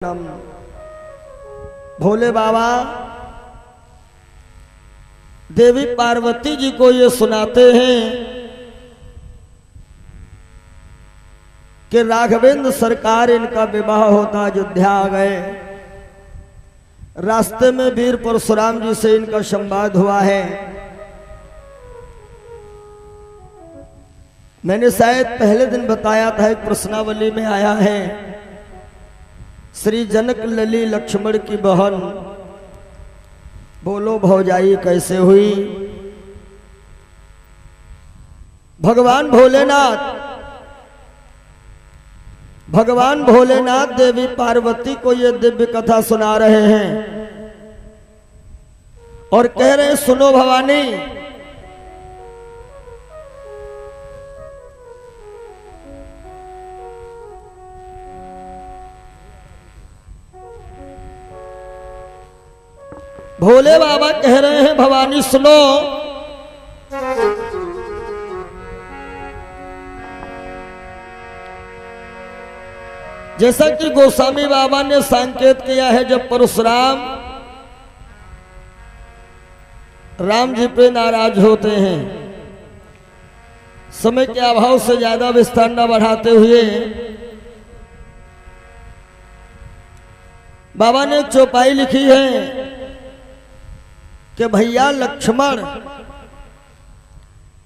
नम भोले बाबा देवी पार्वती जी को ये सुनाते हैं कि राघवेंद्र सरकार इनका विवाह होता अयोध्या आ गए। रास्ते में वीर परशुराम जी से इनका संवाद हुआ है। मैंने शायद पहले दिन बताया था, एक प्रश्नावली में आया है, श्री जनक लली लक्ष्मण की बहन बोलो भौजाई कैसे हुई। भगवान भोलेनाथ देवी पार्वती को ये दिव्य कथा सुना रहे हैं और कह रहे हैं, सुनो भवानी, भोले बाबा कह रहे हैं, भवानी सुनो, जैसा कि गोस्वामी बाबा ने संकेत किया है, जब परशुराम राम जी पे नाराज होते हैं, समय के अभाव से ज्यादा विस्तार न बढ़ाते हुए बाबा ने चौपाई लिखी है कि भैया लक्ष्मण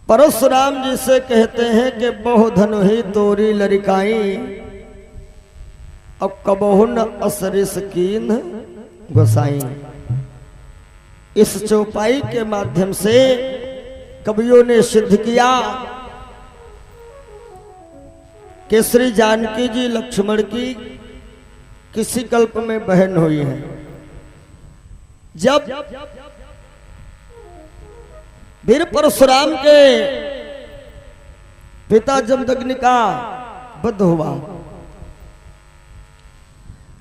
परशुराम जी से कहते हैं कि बहु धनु ही तोरी लरिकाई, अब कबहु न असरिस कीन गोसाई। इस चौपाई के माध्यम से कवियों ने सिद्ध किया कि श्री जानकी जी लक्ष्मण की किसी कल्प में बहन हुई है। जब वीर परशुराम के पिता जमदग्नि का वध हुआ,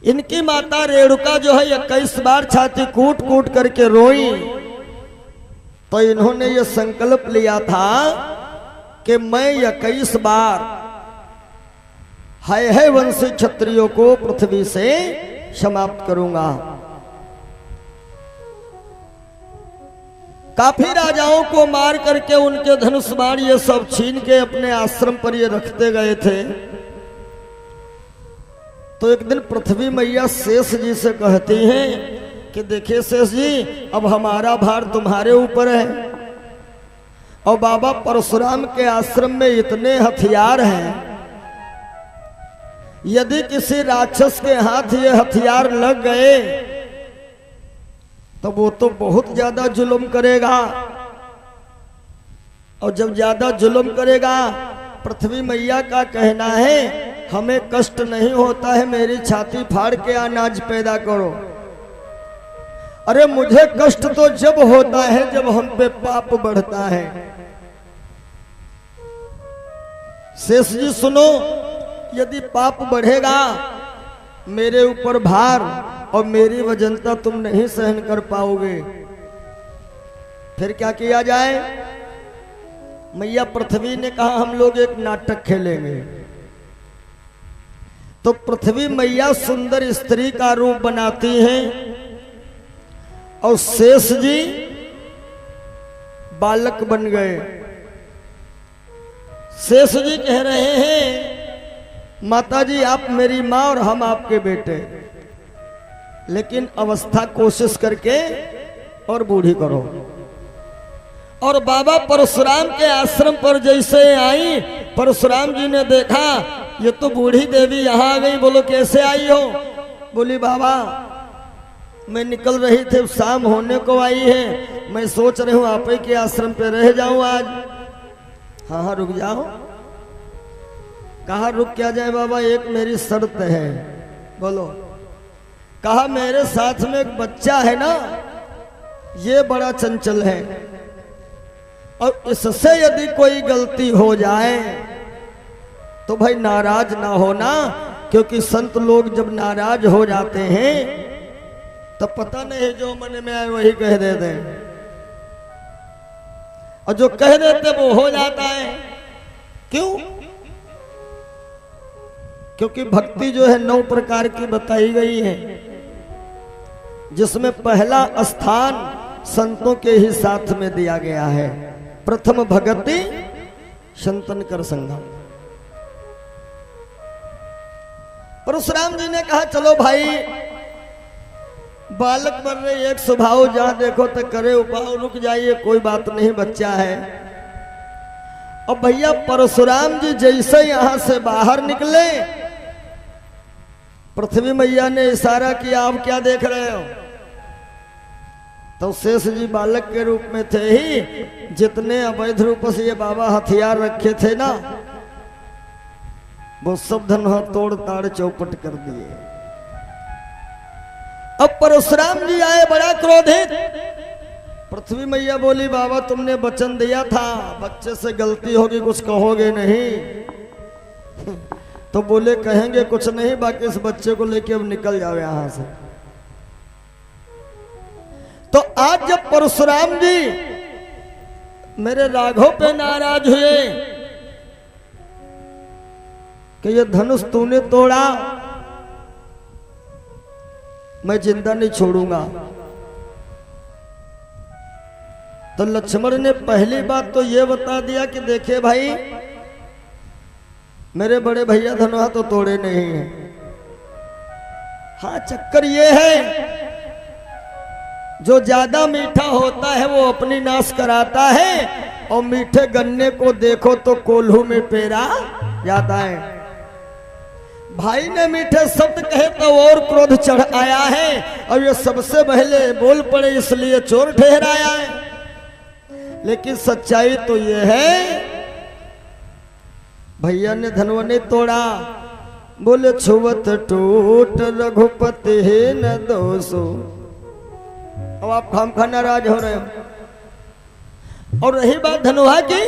इनकी माता रेणुका जो है 21 बार छाती कूट कूट करके रोई, तो इन्होंने ये संकल्प लिया था कि मैं 21 बार है वंशी क्षत्रियों को पृथ्वी से समाप्त करूंगा। काफी राजाओं को मार करके उनके धनुष बाण ये सब छीन के अपने आश्रम पर ये रखते गए थे। तो एक दिन पृथ्वी मैया शेष जी से कहती हैं कि देखिए शेष जी, अब हमारा भार तुम्हारे ऊपर है, और बाबा परशुराम के आश्रम में इतने हथियार हैं, यदि किसी राक्षस के हाथ ये हथियार लग गए तो वो तो बहुत ज्यादा जुल्म करेगा, और जब ज्यादा जुल्म करेगा, पृथ्वी मैया का कहना है हमें कष्ट नहीं होता है, मेरी छाती फाड़ के अनाज पैदा करो। अरे मुझे कष्ट तो जब होता है जब हम पे पाप बढ़ता है। शेष जी सुनो, यदि पाप बढ़ेगा, मेरे ऊपर भार और मेरी वजनता तुम नहीं सहन कर पाओगे, फिर क्या किया जाए। मैया पृथ्वी ने कहा हम लोग एक नाटक खेलेंगे। तो पृथ्वी मैया सुंदर स्त्री का रूप बनाती हैं और शेष जी बालक बन गए। शेष जी कह रहे हैं, माता जी आप मेरी माँ और हम आपके बेटे, लेकिन अवस्था कोशिश करके और बूढ़ी करो। और बाबा परशुराम के आश्रम पर जैसे आई, परशुराम जी ने देखा ये तो बूढ़ी देवी यहाँ आ गई। बोलो कैसे आई हो। बोली बाबा मैं निकल रही थी, शाम होने को आई है, मैं सोच रही हूँ आप ही के आश्रम पे रह जाऊं आज। हाँ हाँ रुक जाओ। कहा रुक क्या जाए बाबा, एक मेरी शर्त है। बोलो। कहा मेरे साथ में एक बच्चा है ना, ये बड़ा चंचल है, और इससे यदि कोई गलती हो जाए तो भाई नाराज ना होना, क्योंकि संत लोग जब नाराज हो जाते हैं तो पता नहीं जो मन में आए वही कह देते हैं, और जो कह देते वो हो जाता है। क्यों? क्योंकि भक्ति जो है 9 प्रकार की बताई गई है, जिसमें पहला स्थान संतों के ही साथ में दिया गया है। प्रथम भगति संतन कर संगम। परशुराम जी ने कहा चलो भाई, बालक बन रहे, एक स्वभाव जहां देखो तो करे उपाय, रुक जाइए कोई बात नहीं, बच्चा है। अब भैया परशुराम जी जैसे यहां से बाहर निकले, पृथ्वी मैया ने इशारा किया, आप क्या देख रहे हो? तो शेष जी बालक के रूप में थे ही, जितने अवैध रूप से ये बाबा हथियार रखे थे ना, वो सब धन तोड़ ताड़ चौपट कर दिए। अब परशुराम जी आए बड़ा क्रोधित। पृथ्वी मैया बोली, बाबा तुमने वचन दिया था, बच्चे से गलती होगी कुछ कहोगे नहीं। तो बोले कहेंगे कुछ नहीं, बाकी इस बच्चे को लेके अब निकल जाओ यहां से। तो आज जब परशुराम जी मेरे राघव पे नाराज हुए कि ये धनुष तूने तोड़ा, मैं जिंदा नहीं छोड़ूंगा, तो लक्ष्मण ने पहली बात तो ये बता दिया कि देखिए भाई, मेरे बड़े भैया धनुहा तो तोड़े नहीं है। हाँ, चक्कर ये है जो ज्यादा मीठा होता है वो अपनी नाश कराता है, और मीठे गन्ने को देखो तो कोल्हू में पेरा जाता है। भाई ने मीठे शब्द कहे तो और क्रोध चढ़ आया है, और ये सबसे पहले बोल पड़े इसलिए चोर ठहराया है। लेकिन सच्चाई तो ये है, भैया ने धनुआ नहीं तोड़ा। बोले छुवत टूट रघुपति न दोषो। अब आप खामखा नाराज हो रहे हो। और रही बात धनुहा की,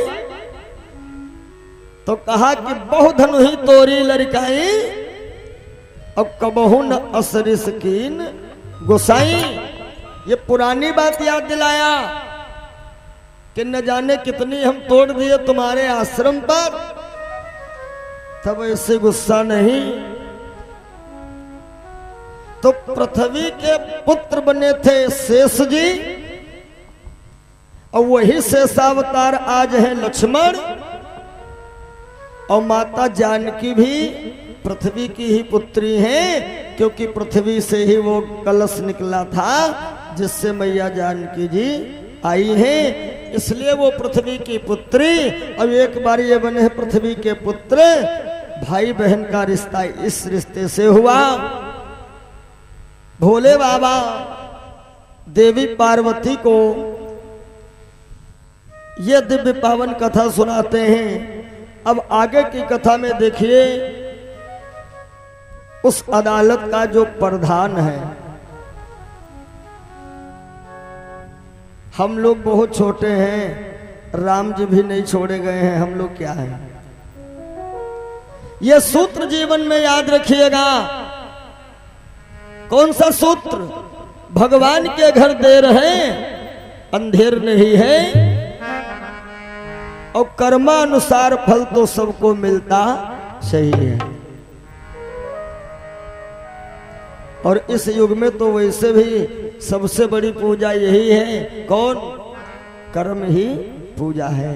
तो कहा कि बहु धनु ही तोरी लड़काई, अब कबहू न असरी सकीन गोसाई। ये पुरानी बात याद दिलाया कि न जाने कितनी हम तोड़ दिए तुम्हारे आश्रम पर, तब ऐसे गुस्सा नहीं। तो पृथ्वी के पुत्र बने थे शेष जी, और वही शेषावतार आज है लक्ष्मण, और माता जानकी भी पृथ्वी की ही पुत्री हैं, क्योंकि पृथ्वी से ही वो कलश निकला था जिससे मैया जानकी जी आई हैं, इसलिए वो पृथ्वी की पुत्री। अब एक बार ये बने हैं पृथ्वी के पुत्र, भाई बहन का रिश्ता इस रिश्ते से हुआ। भोले बाबा देवी पार्वती को यह दिव्य पावन कथा सुनाते हैं। अब आगे की कथा में देखिए, उस अदालत का जो प्रधान है, हम लोग बहुत छोटे हैं, राम जी भी नहीं छोड़े गए हैं, हम लोग क्या हैं। यह सूत्र जीवन में याद रखिएगा। कौन सा सूत्र? भगवान के घर देर है, अंधेर नहीं है, और कर्मानुसार फल तो सबको मिलता सही है। और इस युग में तो वैसे भी सबसे बड़ी पूजा यही है, कौन? कर्म ही पूजा है।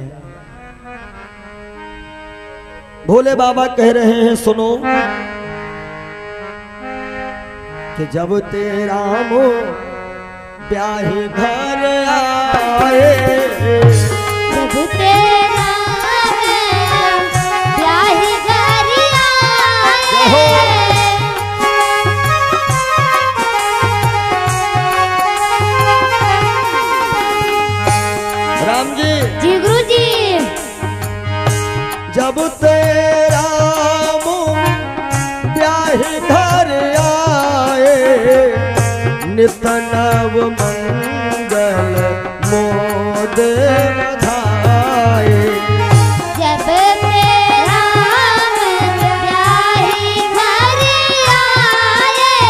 भोले बाबा कह रहे हैं सुनो, कि जब तेरा मो ब्याही घर आए, जब तेरा ब्याही घर आए, राम जी जी गुरु जी, जब तेरा मुँह ब्याही घर आए, नित नव मंगल मोद बधाए। जब तेरा ब्याही घर आए,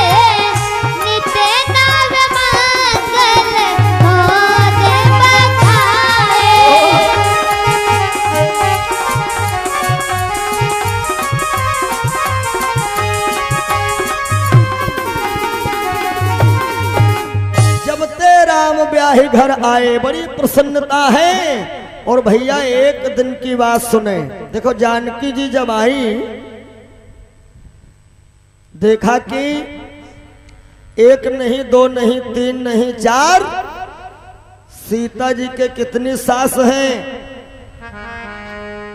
नित नव मंगल मोद बधाए। ब्याही घर आए, बड़ी प्रसन्नता है। और भैया एक दिन की बात सुने, देखो जानकी जी जब आई, देखा कि एक नहीं, दो नहीं, तीन नहीं, चार सीता जी के कितनी सास हैं?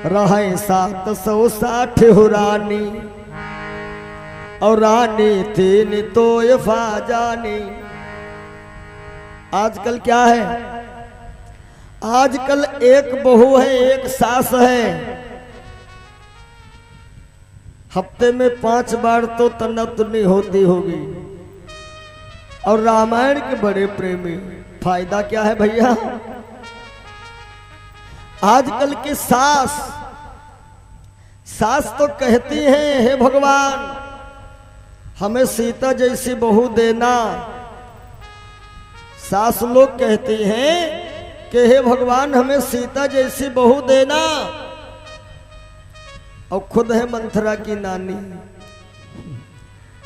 रहे 760 हो रानी, और रानी तीन तो जानी। आजकल क्या है? आजकल एक बहू है, एक सास है, हफ्ते में 5 बार तो तन्नतुनी होती होगी। और रामायण के बड़े प्रेमी, फायदा क्या है भैया? आजकल की सास तो कहती हैं, हे भगवान हमें सीता जैसी बहू देना। सास लोग कहती हैं कि हे भगवान हमें सीता जैसी बहू देना। और खुद है मंथरा की नानी,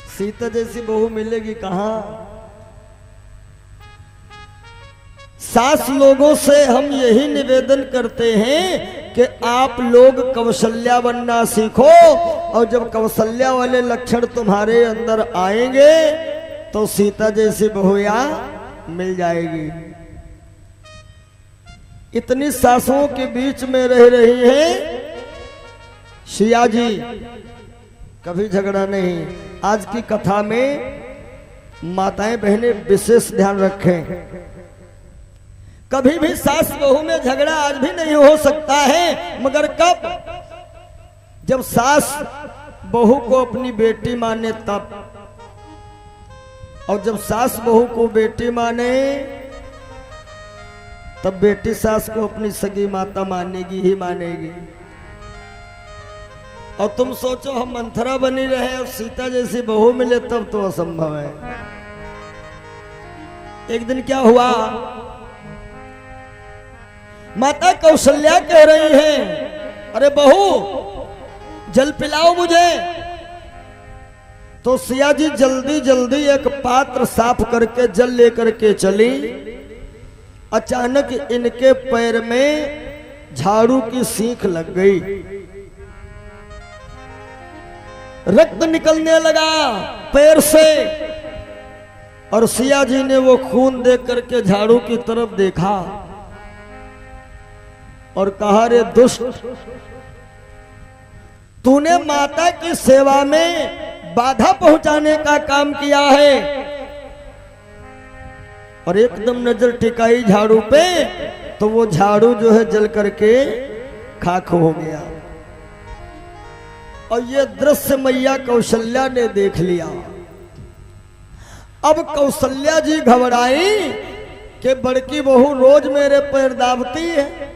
सीता जैसी बहू मिलेगी कहां? सास लोगों से हम यही निवेदन करते हैं कि आप लोग कौशल्या बनना सीखो, और जब कौशल्या वाले लक्षण तुम्हारे अंदर आएंगे तो सीता जैसी बहुया मिल जाएगी। इतनी सासों के बीच में रह रही हैं सिया जी, कभी झगड़ा नहीं। आज की कथा में माताएं बहनें विशेष ध्यान रखें, कभी भी सास बहू में झगड़ा आज भी नहीं हो सकता है, मगर कब? जब सास बहू को अपनी बेटी माने तब। और जब सास बहू को बेटी माने तब बेटी सास को अपनी सगी माता मानेगी ही मानेगी। और तुम सोचो हम मंथरा बनी रहे और सीता जैसी बहू मिले तब तो असंभव है। एक दिन क्या हुआ, माता कौशल्या कह रही हैं, अरे बहू जल पिलाओ मुझे। तो सिया जी जल्दी जल्दी एक पात्र साफ करके जल लेकर के चली। अचानक इनके पैर में झाड़ू की सीख लग गई, रक्त निकलने लगा पैर से। और सिया जी ने वो खून देख करके झाड़ू की तरफ देखा और कहा, रे दुष्ट, तूने माता की सेवा में बाधा पहुंचाने का काम किया है। और एकदम नजर टिकाई झाड़ू पे तो वो झाड़ू जो है जल करके खाक हो गया। और ये दृश्य मैया कौशल्या ने देख लिया। अब कौशल्या जी घबराई कि बड़की बहू रोज मेरे पैर दाबती है,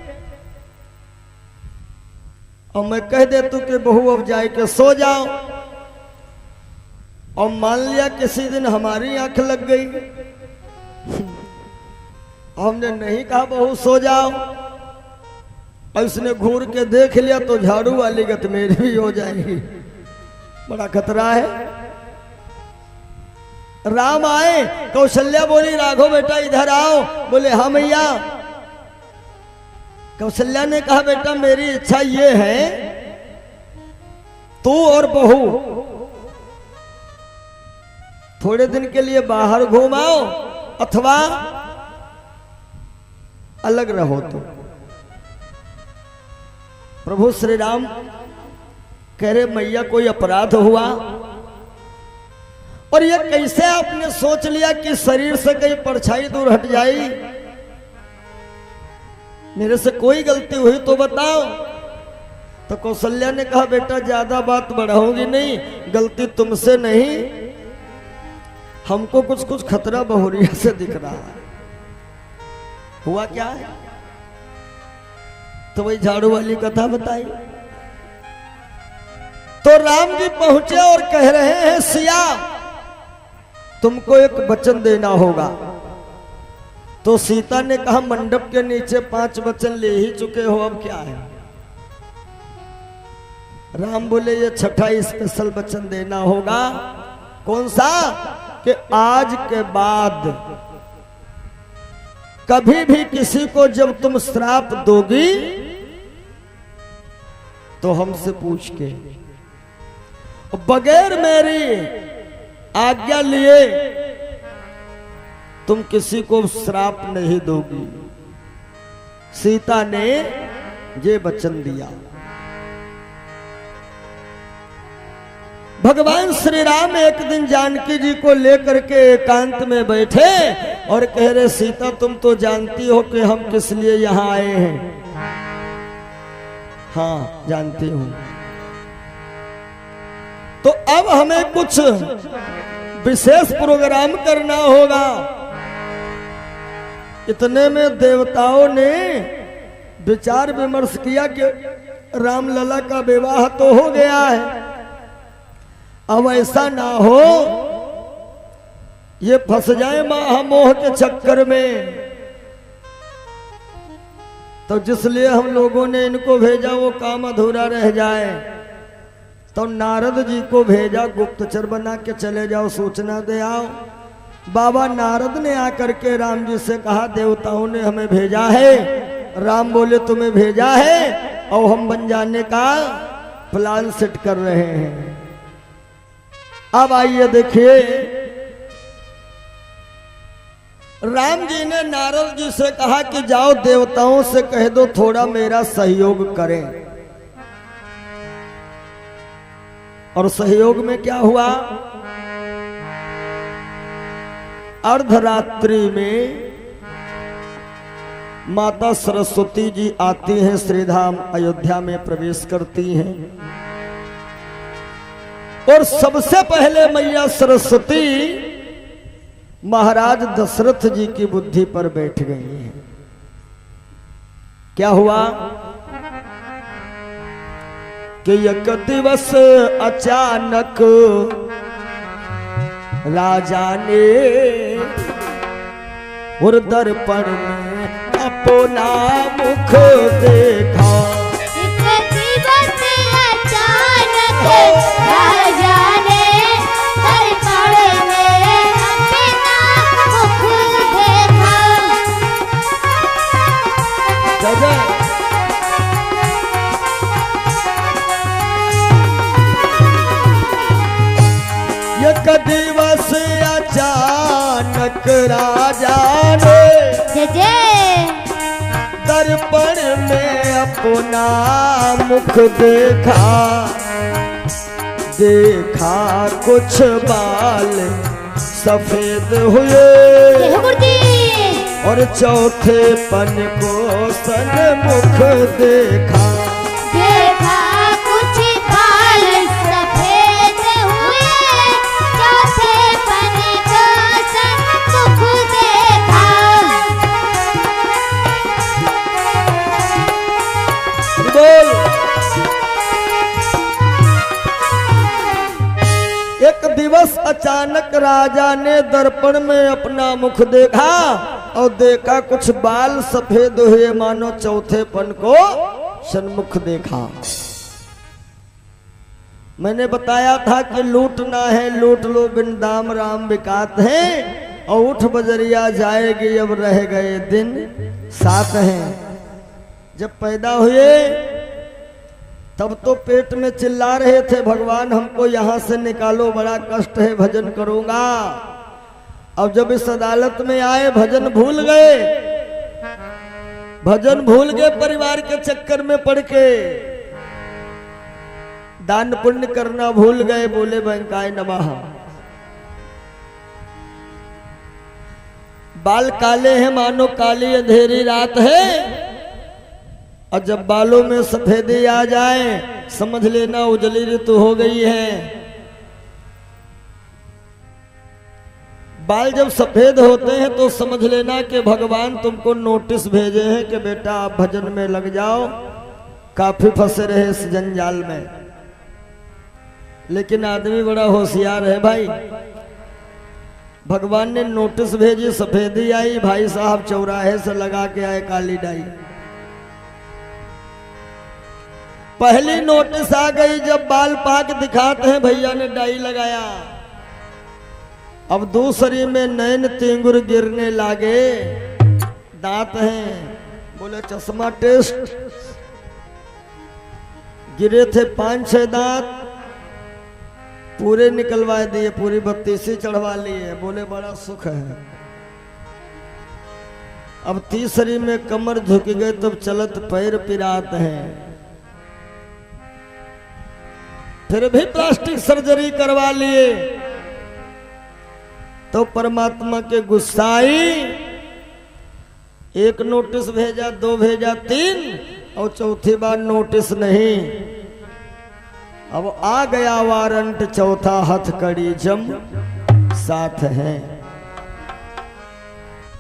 और मैं कह देता कि बहू अब जाए के सो जाओ। और मान लिया किसी दिन हमारी आंख लग गई, हमने नहीं कहा बहू सो जाओ, और उसने घूर के देख लिया तो झाड़ू वाली गत मेरी भी हो जाएगी, बड़ा खतरा है। राम आए, कौशल्या बोली, राघव बेटा इधर आओ। बोले हाँ मैया। कौशल्या ने कहा, बेटा मेरी इच्छा ये है, तू और बहू थोड़े दिन के लिए बाहर घूमाओ अथवा अलग रहो। तो प्रभु श्री राम कह रहे, मैया कोई अपराध हुआ? और ये कैसे आपने सोच लिया कि शरीर से कहीं परछाई दूर हट जाएगी? मेरे से कोई गलती हुई तो बताओ। तो कौशल्या ने कहा, बेटा ज्यादा बात बढ़ाऊंगी नहीं, गलती तुमसे नहीं, हमको कुछ कुछ खतरा बहुरिया से दिख रहा है। हुआ क्या है? तो वही झाड़ू वाली कथा बताई। तो राम जी पहुंचे और कह रहे हैं, सिया तुमको एक वचन देना होगा। तो सीता ने कहा, मंडप के नीचे 5 वचन ले ही चुके हो, अब क्या है? राम बोले, ये 6ठा स्पेशल वचन देना होगा। कौन सा? कि आज के बाद कभी भी किसी को जब तुम श्राप दोगी तो हमसे पूछ के, बगैर मेरी आज्ञा लिए तुम किसी को श्राप नहीं दोगी। सीता ने ये वचन दिया। भगवान श्री राम एक दिन जानकी जी को लेकर के एकांत में बैठे और कह रहे, सीता तुम तो जानती हो कि हम किस लिए यहाँ आए हैं। हाँ जानती हूं। तो अब हमें कुछ विशेष प्रोग्राम करना होगा। इतने में देवताओं ने विचार विमर्श किया कि रामलला का विवाह तो हो गया है, अब ऐसा ना हो ये फंस जाए महामोह के चक्कर में। तो जिसलिए हम लोगों ने इनको भेजा वो काम अधूरा रह जाए। तो नारद जी को भेजा, गुप्तचर बना के चले जाओ, सूचना दे आओ। बाबा नारद ने आकर के राम जी से कहा, देवताओं ने हमें भेजा है। राम बोले तुम्हें भेजा है और हम बन जाने का प्लान सेट कर रहे हैं। अब आइए देखिए, राम जी ने नारद जी से कहा कि जाओ देवताओं से कह दो थोड़ा मेरा सहयोग करें। और सहयोग में क्या हुआ, अर्धरात्रि में माता सरस्वती जी आती हैं, श्रीधाम अयोध्या में प्रवेश करती हैं। और सबसे पहले मैया सरस्वती महाराज दशरथ जी की बुद्धि पर बैठ गई हैं। क्या हुआ कि एक दिवस अचानक राजा ने और दर्पण में अपना मुख देखा। अचानक राजा ने दर्पण में अपना मुख देखा। एक दिवस अचानक राजा ने दर्पण में अपना मुख देखा। देखा कुछ बाल सफेद हुए और चौथे पन को सन्मुख देखा। देखा कुछ बाल सफेद हुए, चौथे पन को सन्मुख देखा। बोल। एक दिवस अचानक राजा ने दर्पण में अपना मुख देखा और देखा कुछ बाल सफेद हुए, मानो चौथे पन को सन्मुख देखा। मैंने बताया था कि लूटना है लूट लो बिन दाम राम बिकात है, और उठ बजरिया जाएगी अब रह गए दिन साथ हैं। जब पैदा हुए तब तो पेट में चिल्ला रहे थे, भगवान हमको यहाँ से निकालो, बड़ा कष्ट है, भजन करूंगा। अब जब इस अदालत में आए भजन भूल गए, भजन भूल गए, परिवार के चक्कर में पड़ के दान पुण्य करना भूल गए। बोले वेंकाय नमः। बाल काले हैं मानो काली अंधेरी रात है, और जब बालों में सफेदी आ जाए समझ लेना उजली ऋतु हो गई है। बाल जब सफेद होते हैं तो समझ लेना कि भगवान तुमको नोटिस भेजे हैं कि बेटा आप भजन में लग जाओ, काफी फंसे रहे इस जंजाल में। लेकिन आदमी बड़ा होशियार है भाई, भगवान ने नोटिस भेजी, सफेदी आई, भाई साहब चौराहे से लगा के आए काली डाई। पहली नोटिस आ गई जब बाल पाक दिखाते हैं भैया ने डाई लगाया। अब दूसरी में नैन तिंगुर गिरने लागे, दांत हैं, बोले चश्मा टेस्ट, गिरे थे 5-6 दांत, पूरे निकलवा दिए, पूरी 32 चढ़वा लिए, बोले बड़ा सुख है। अब तीसरी में कमर झुक गए तब चलत पैर पिरात हैं, फिर भी प्लास्टिक सर्जरी करवा लिए तो परमात्मा के गुस्साई, एक नोटिस भेजा, 2 भेजा, 3 और चौथी बार नोटिस नहीं। अब आ गया वारंट, चौथा हथकड़ी जम साथ है।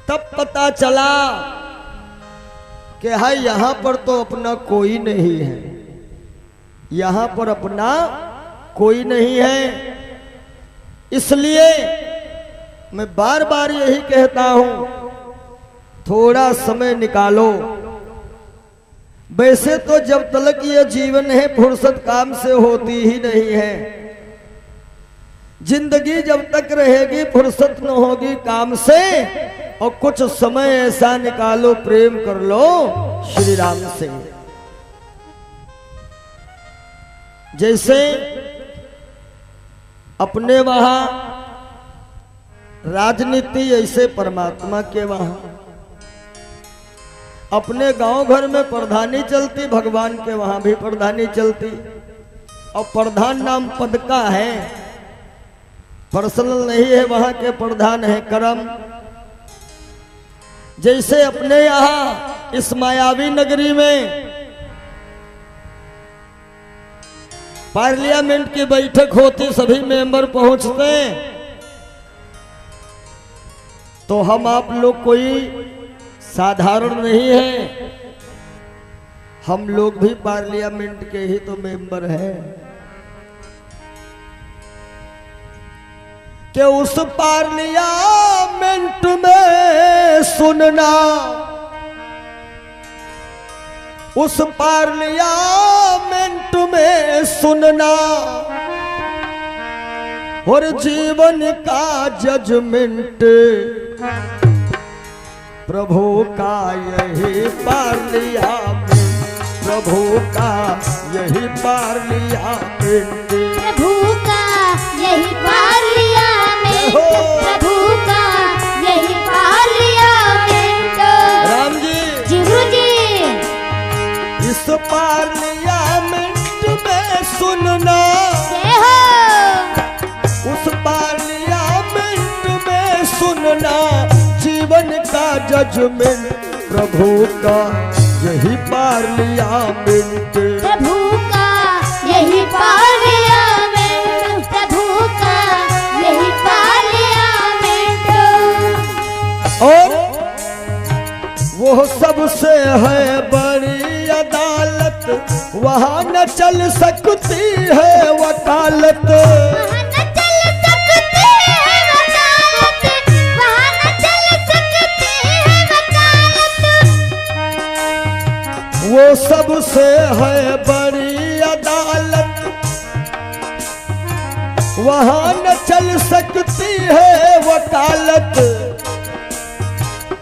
तब पता चला कि हाय यहां पर तो अपना कोई नहीं है, यहां पर अपना कोई नहीं है। इसलिए मैं बार बार यही कहता हूं, थोड़ा समय निकालो। वैसे तो जब तक ये जीवन है फुर्सत काम से होती ही नहीं है। जिंदगी जब तक रहेगी फुर्सत न होगी काम से। और कुछ समय ऐसा निकालो, प्रेम कर लो श्री राम से। जैसे अपने वहां राजनीति, ऐसे परमात्मा के वहां अपने गांव घर में प्रधानी चलती, भगवान के वहां भी प्रधानी चलती। और प्रधान नाम पद का है, पर्सनल नहीं है, वहां के प्रधान है कर्म। जैसे अपने यहां इस मायावी नगरी में पार्लियामेंट की बैठक होती, सभी मेंबर पहुंचते, तो हम आप लोग कोई साधारण नहीं है, हम लोग भी पार्लियामेंट के ही तो मेंबर हैं। कि उस पार्लियामेंट में सुनना, उस पार्लियामेंट में सुनना, और जीवन का जजमेंट प्रभु का यही पार्लियामेंट, प्रभु का यही पार्लियामेंट, प्रभु का यही पार्लियामेंट, प्रभु का यही पार्लियामेंट। राम जी, जीवू जी, इस पार्लियामेंट में सुनना, जय हो। उस पार्लियामेंट में सुनना, जीवन का जजमेंट प्रभु का यही पार्लियामेंट, प्रभु का यही पार्लियामेंट, प्रभु का यही पार्लियामेंट। और वो सबसे है बड़ी अदालत, वहां न चल सकती है वकालत। वहाँ न चल सकती है वकालत, वहाँ न चल सकती है वकालत। वो सबसे है बड़ी अदालत, वहां न चल सकती है वकालत।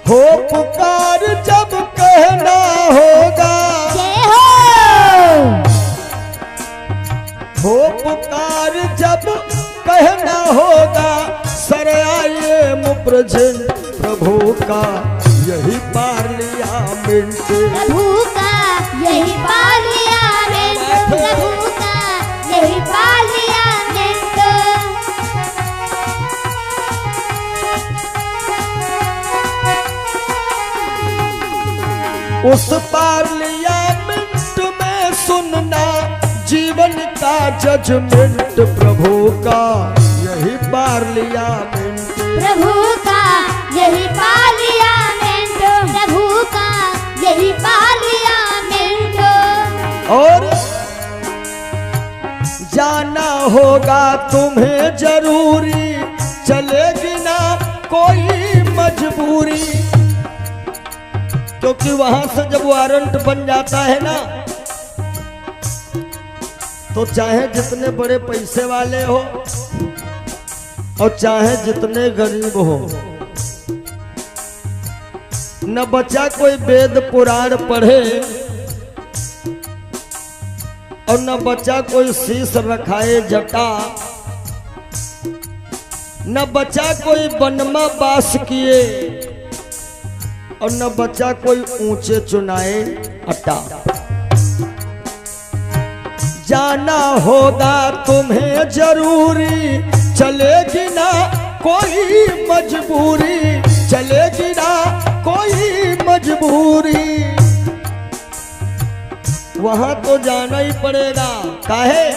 हो पुकार जब कहना होगा, जय हो। हो पुकार जब कहना होगा, सर आइए मुप्रजेंट प्रभु का यही पार्लियामेंट, प्रभु का यही पार्लियामेंट, प्रभु का यही पार्लियामेंट। उस पार्लियामेंट में सुनना, जीवन का जजमेंट प्रभु का यही पार्लियामेंट, प्रभु का यही पार्लियामेंट, प्रभु का यही पार्लियामेंट। और जाना होगा तुम्हें जरूरी, चलेगी ना कोई मजबूरी। क्योंकि वहां से जब वारंट बन जाता है ना, तो चाहे जितने बड़े पैसे वाले हो और चाहे जितने गरीब हो, न बच्चा कोई वेद पुराण पढ़े और न बच्चा कोई शीश रखाए जटा, न बच्चा कोई वनमा वास किए और न बच्चा कोई ऊंचे चुनाए अट्टा। जाना होगा तुम्हें जरूरी, चलेगी ना कोई मजबूरी, चलेगी ना कोई मजबूरी, वहां तो जाना ही पड़ेगा। काहे?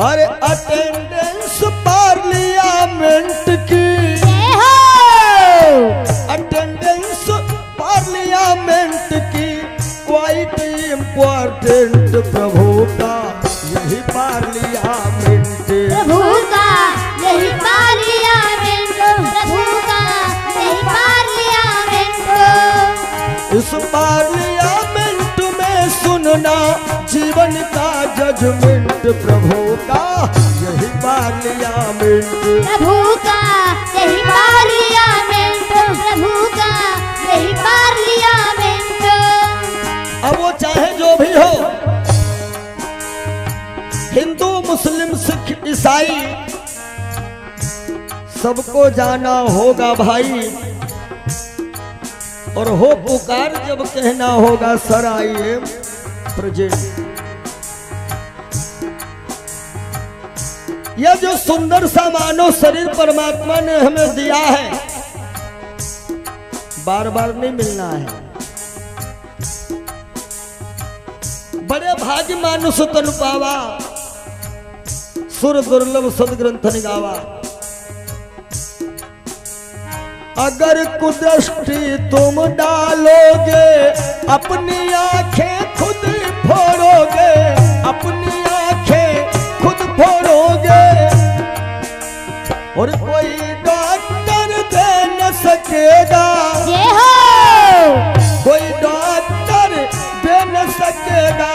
अरे अटेंडेंस पार्लियामेंट की, अटेंडेंस पार्लियामेंट की क्वाइट इम्पोर्टेंट, प्रभु का यही पार्लियामेंट, प्रभु का यही पार्लियामेंट, प्रभु का यही पार्लियामेंट। इस पार्लियामेंट में सुनना जीवन का जजमेंट, प्रभु का यही पार्लियामेंट, प्रभु का यही पार्लियामेंट, प्रभु का यही पार्लियामेंट। अब वो चाहे जो भी हो, हिंदू मुस्लिम सिख ईसाई, सबको जाना होगा भाई, और हो पुकार जब कहना होगा सर आइए प्रेजेंट। यह जो सुंदर सा मानव शरीर परमात्मा ने हमें दिया है, बार बार नहीं मिलना है। बड़े भाग्य मानुष तन पावा, सुर दुर्लभ सदग्रंथ निगावा। अगर कुदृष्टि तुम डालोगे, अपनी आंखें खुद फोड़ोगे, अपनी आंखें खुद फोड़ोगे, और कोई डॉक्टर दे न सकेगा, ये हो कोई डॉक्टर दे न सकेगा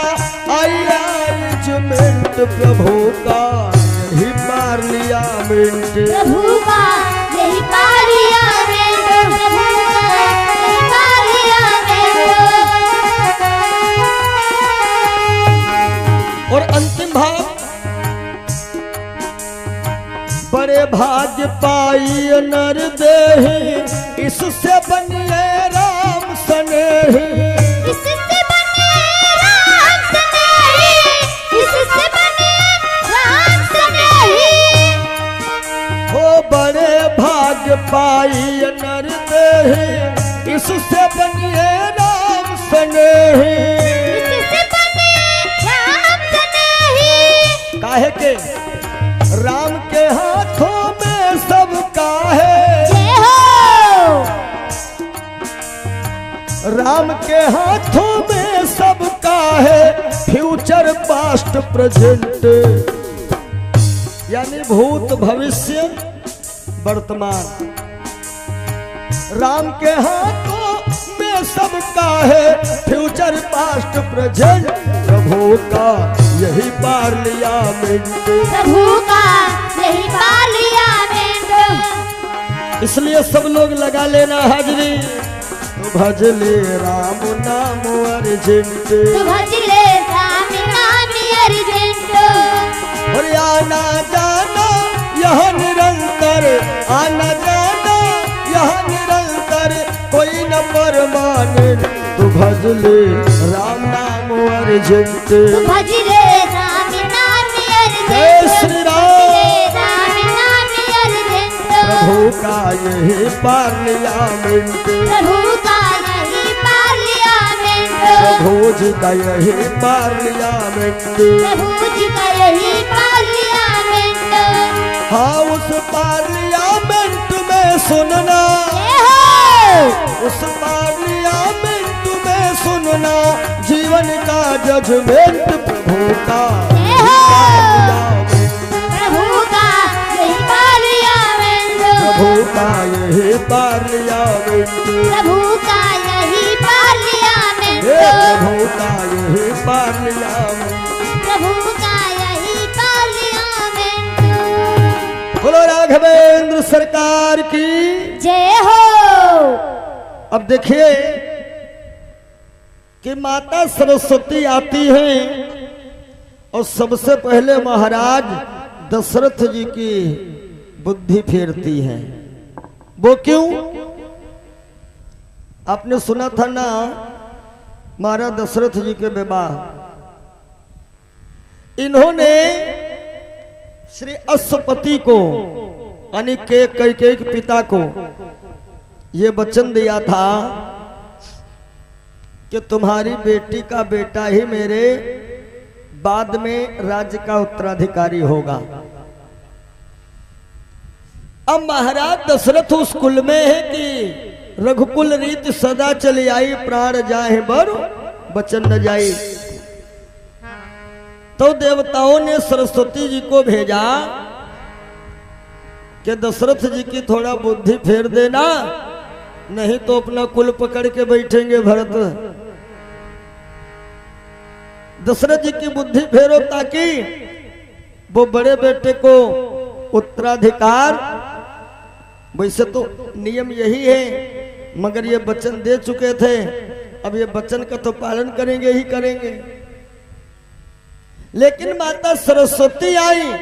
आइजमेंट, प्रभु का यही पार्लियामेंट, प्रभु का यही पार्लियामेंट, प्रभु का यही पार्लियामेंट। और अंतिम भाग, बड़े भाग्य पाई नर देहि, इससे बनिए राम सनेही, इससे बनिए राम सनेही, इससे बनिए राम सनेही। हो बड़े भाग्य पाई नर देहि, इससे बनिए राम सनेही, इससे बनिए राम सनेही। काहे के? राम के हाथों में सबका है, जय हो राम के हाथों में सबका है, फ्यूचर पास्ट प्रेजेंट, यानी भूत भविष्य वर्तमान, राम के हाथों में सबका है, फ्यूचर पास्ट प्रेजेंट, प्रभु का यही पार्लियामेंट, प्रभु का यही पार्लियामेंट। इसलिए सब लोग लगा लेना हाजरी, तो भज ले राम नाम अर्जेंट, तू भज ले राम नाम अर्जेंट। और आना जाना यह निरंतर, आना जाना यह निरंतर, कोई न परमानेंट, तो भज ले राम नाम अर्जेंट, तू भज ले राम नाम अर्जेंट, जय श्री राम। राम नाम अर्जेंट। प्रभु का यही पार्लियामेंट, प्रभु का यही पार्लियामेंट, प्रभु जी का यही पार्लियामेंट, प्रभु जी का यही पार्लियामेंट। हाँ उस पार्लियामेंट में सुनना, जय हो उस पार्लियामेंट में सुनना जीवन का जजमेंट, प्रभु का जय हो प्रभु का यही पार्लियामेंट, प्रभु का यही पार्लियामेंट, प्रभु का यही पार्लियामेंट, हे प्रभु का यही पार्लियामेंट। प्रभु का यही पार्लियामेंट। बोलो राघव राघवेंद्र सरकार की जय हो। अब देखिए कि माता सरस्वती आती हैं और सबसे पहले महाराज दशरथ जी की बुद्धि फेरती है। वो क्यों? आपने सुना था ना महाराज दशरथ जी के विवाह, इन्होंने श्री अश्वपति को यानी के कैकेयी के पिता को ये वचन दिया था कि तुम्हारी बेटी का बेटा ही मेरे बाद में राज्य का उत्तराधिकारी होगा। अब महाराज दशरथ उस कुल में है कि रघुकुल रीत सदा चली आई, प्राण जाए बर वचन न जाई। तो देवताओं ने सरस्वती जी को भेजा कि दशरथ जी की थोड़ा बुद्धि फेर देना, नहीं तो अपना कुल पकड़ के बैठेंगे भरत। दशरथ जी की बुद्धि फेरो ताकि वो बड़े बेटे को उत्तराधिकार, वैसे तो नियम यही है मगर ये वचन दे चुके थे, अब ये वचन का तो पालन करेंगे ही करेंगे। लेकिन माता सरस्वती आई,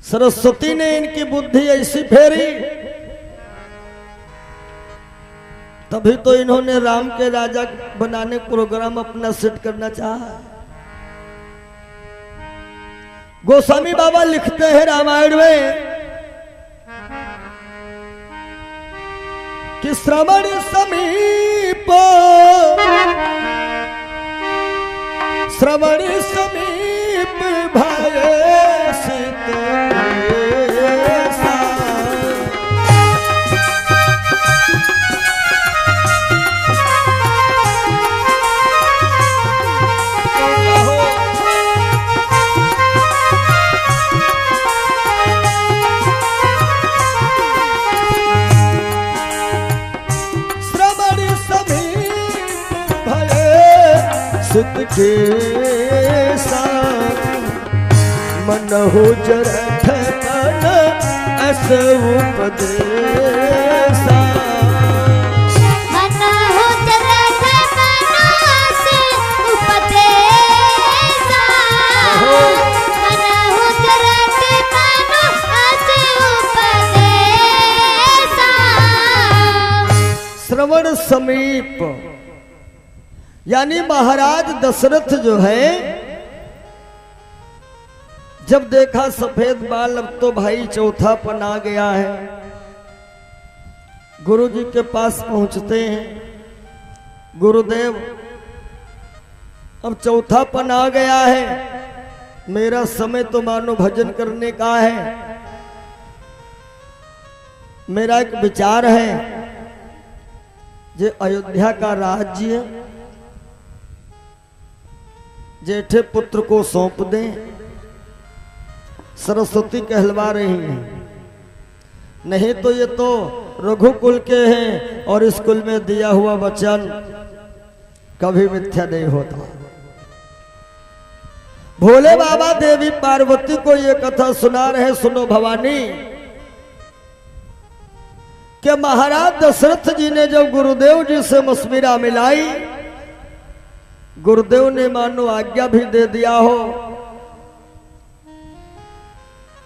सरस्वती ने इनकी बुद्धि ऐसी फेरी, तभी तो इन्होंने राम के राजा बनाने प्रोग्राम अपना सेट करना चाहा। गोस्वामी बाबा लिखते हैं रामायण में कि श्रवण समीप, श्रवण समीप भय सित के मनहु जरठ मन अस उपदेसा, मनहु जरठ मन अस उपदेसा, मनहु जरठ मन अस उपदेसा। श्रवण समीप यानी महाराज दशरथ जो है, जब देखा सफेद बाल अब तो भाई चौथापन आ गया है, गुरु जी के पास पहुंचते हैं। गुरुदेव अब चौथापन आ गया है, मेरा समय तो मानो भजन करने का है। मेरा एक विचार है, जे अयोध्या का राज्य जेठे पुत्र को सौंप दें। सरस्वती कहलवा रही हैं, नहीं तो ये तो रघुकुल के हैं और इस कुल में दिया हुआ वचन कभी मिथ्या नहीं होता। भोले बाबा देवी पार्वती को ये कथा सुना रहे, सुनो भवानी, कि महाराज दशरथ जी ने जब गुरुदेव जी से मशविरा मिलाई, गुरुदेव ने मानो आज्ञा भी दे दिया हो।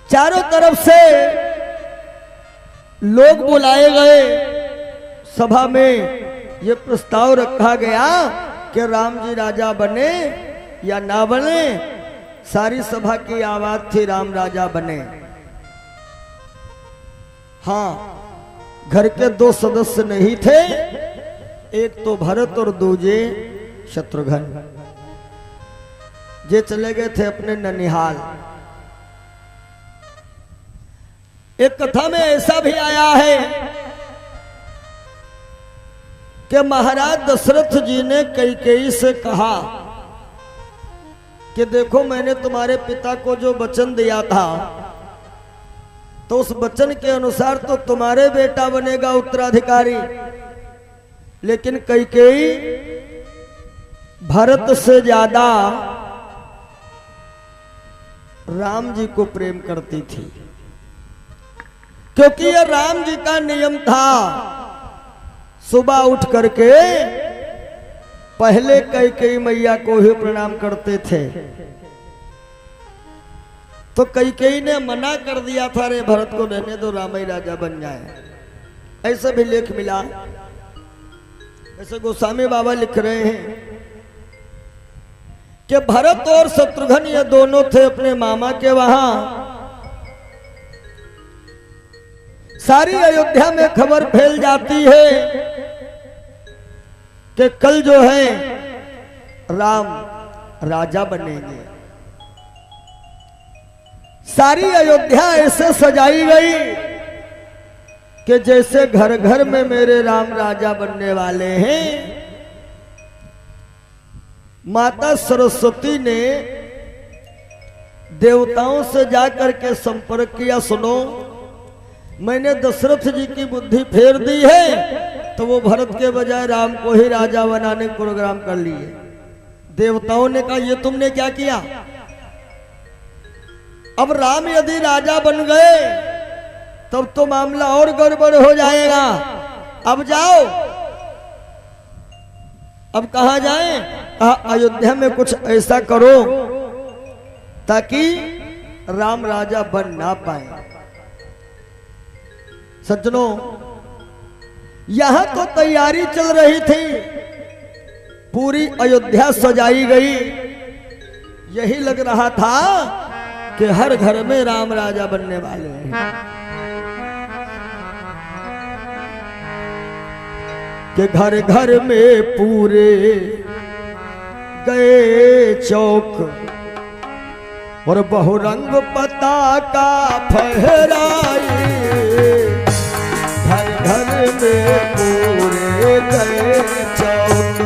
चारों तरफ से लोग बुलाए गए, सभा में ये प्रस्ताव रखा गया कि राम जी राजा बने या ना बने। सारी सभा की आवाज थी राम राजा बने। हाँ, घर के दो सदस्य नहीं थे, एक तो भरत और दूजे शत्रुघ्न, जे चले गए थे अपने ननिहाल। एक कथा में ऐसा भी आया है कि महाराज दशरथ जी ने कैकेयी से कहा कि देखो मैंने तुम्हारे पिता को जो वचन दिया था, तो उस वचन के अनुसार तो तुम्हारे बेटा बनेगा उत्तराधिकारी, लेकिन कैकेयी भरत से ज्यादा राम जी को प्रेम करती थी। क्योंकि ये राम जी का नियम था, सुबह उठ करके पहले कैकेयी मैया को ही प्रणाम करते थे। तो कैकेयी ने मना कर दिया था, रे भरत को रहने दो, राम ही राजा बन जाए। ऐसा भी लेख मिला। ऐसे गोस्वामी बाबा लिख रहे हैं कि भरत और शत्रुघ्न ये दोनों थे अपने मामा के वहां। सारी अयोध्या में खबर फैल जाती है कि कल जो है राम राजा बनेंगे। सारी अयोध्या ऐसे सजाई गई कि जैसे घर घर में मेरे राम राजा बनने वाले हैं। माता सरस्वती ने देवताओं से जाकर के संपर्क किया, सुनो मैंने दशरथ जी की बुद्धि फेर दी है, तो वो भरत के बजाय राम को ही राजा बनाने का प्रोग्राम कर लिए। देवताओं ने कहा ये तुमने क्या किया? अब राम यदि राजा बन गए तब तो मामला और गड़बड़ हो जाएगा। अब जाओ। अब कहां जाएं? अयोध्या में कुछ ऐसा करो ताकि राम राजा बन ना पाए। सज्जनों, यहां तो तैयारी चल रही थी, पूरी अयोध्या सजाई गई। यही लग रहा था कि हर घर में राम राजा बनने वाले हैं। कि घर घर में पूरे गए चौक और बहुरंग पताका फहराई। घर घर में पूरे गए चौक,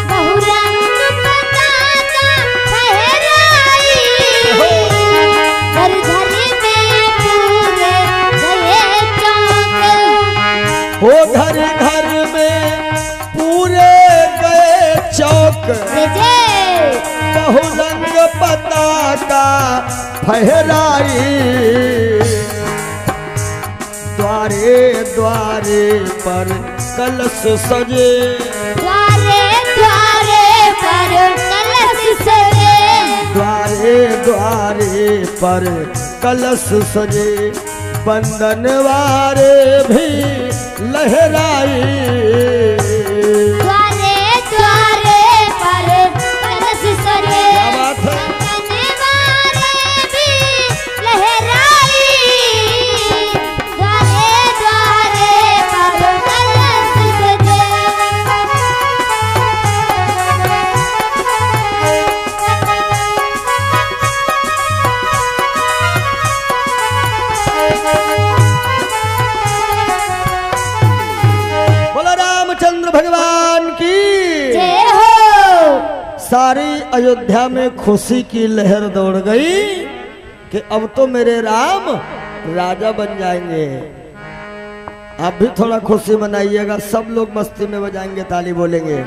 बहुरंग पताका फहराई। घर घर में पूरे गए चौक। हो घर घर में पूरे गए चौक, बहुरंग पताका फहराई। द्वारे द्वारे पर कलश सजे, द्वारे द्वारे पर कलश सजे। द्वारे द्वारे पर कलश सजे, बंधन वारे भी लहराई। द्वारे द्वारे पर कलश सजे, बंधन वारे भी लहराई। द्वारे द्वारे पर कलश सजे। बोला रामचंद्र भगवान की जय हो। सारी अयोध्या में खुशी की लहर दौड़ गई कि अब तो मेरे राम राजा बन जाएंगे। आप भी थोड़ा खुशी मनाइएगा, सब लोग मस्ती में बजाएंगे, ताली बोलेंगे।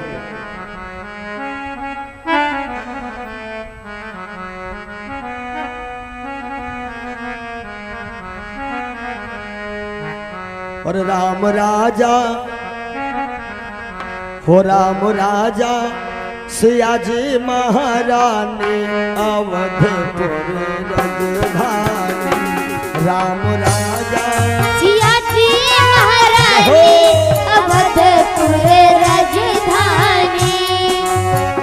और राम राजा हो, राम राजा सिया जी महारानी अवधपुर राजधानी। राम राजा सिया जी महारानी अवधपुर राजधानी।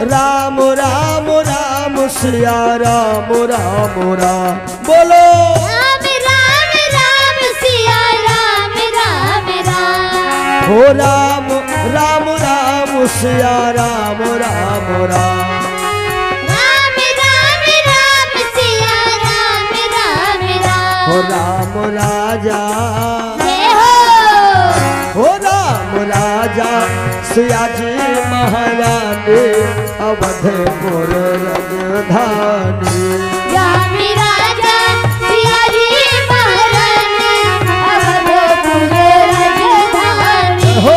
राम राम राम सिया राम राम राम बोलो। राम राम राम सिया राम राम राम। हो राम राम राम सिया राम राम राम। राम राम राम सिया राम राम राम। हो राम राजा जय हो। हो राम राजा सिया जी महारानी अवधपुर राजधानी। राम राजा सिया जी महारानी अवधपुर राजधानी। हो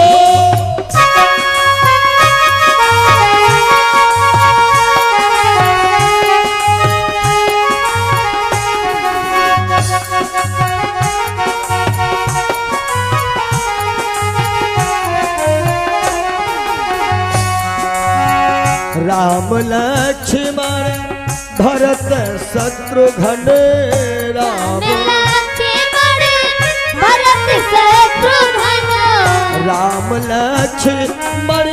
राम लक्ष्मण भरत शत्रुघ्न राम लक्ष्मण भरत शत्रुघ्न राम लक्ष्मण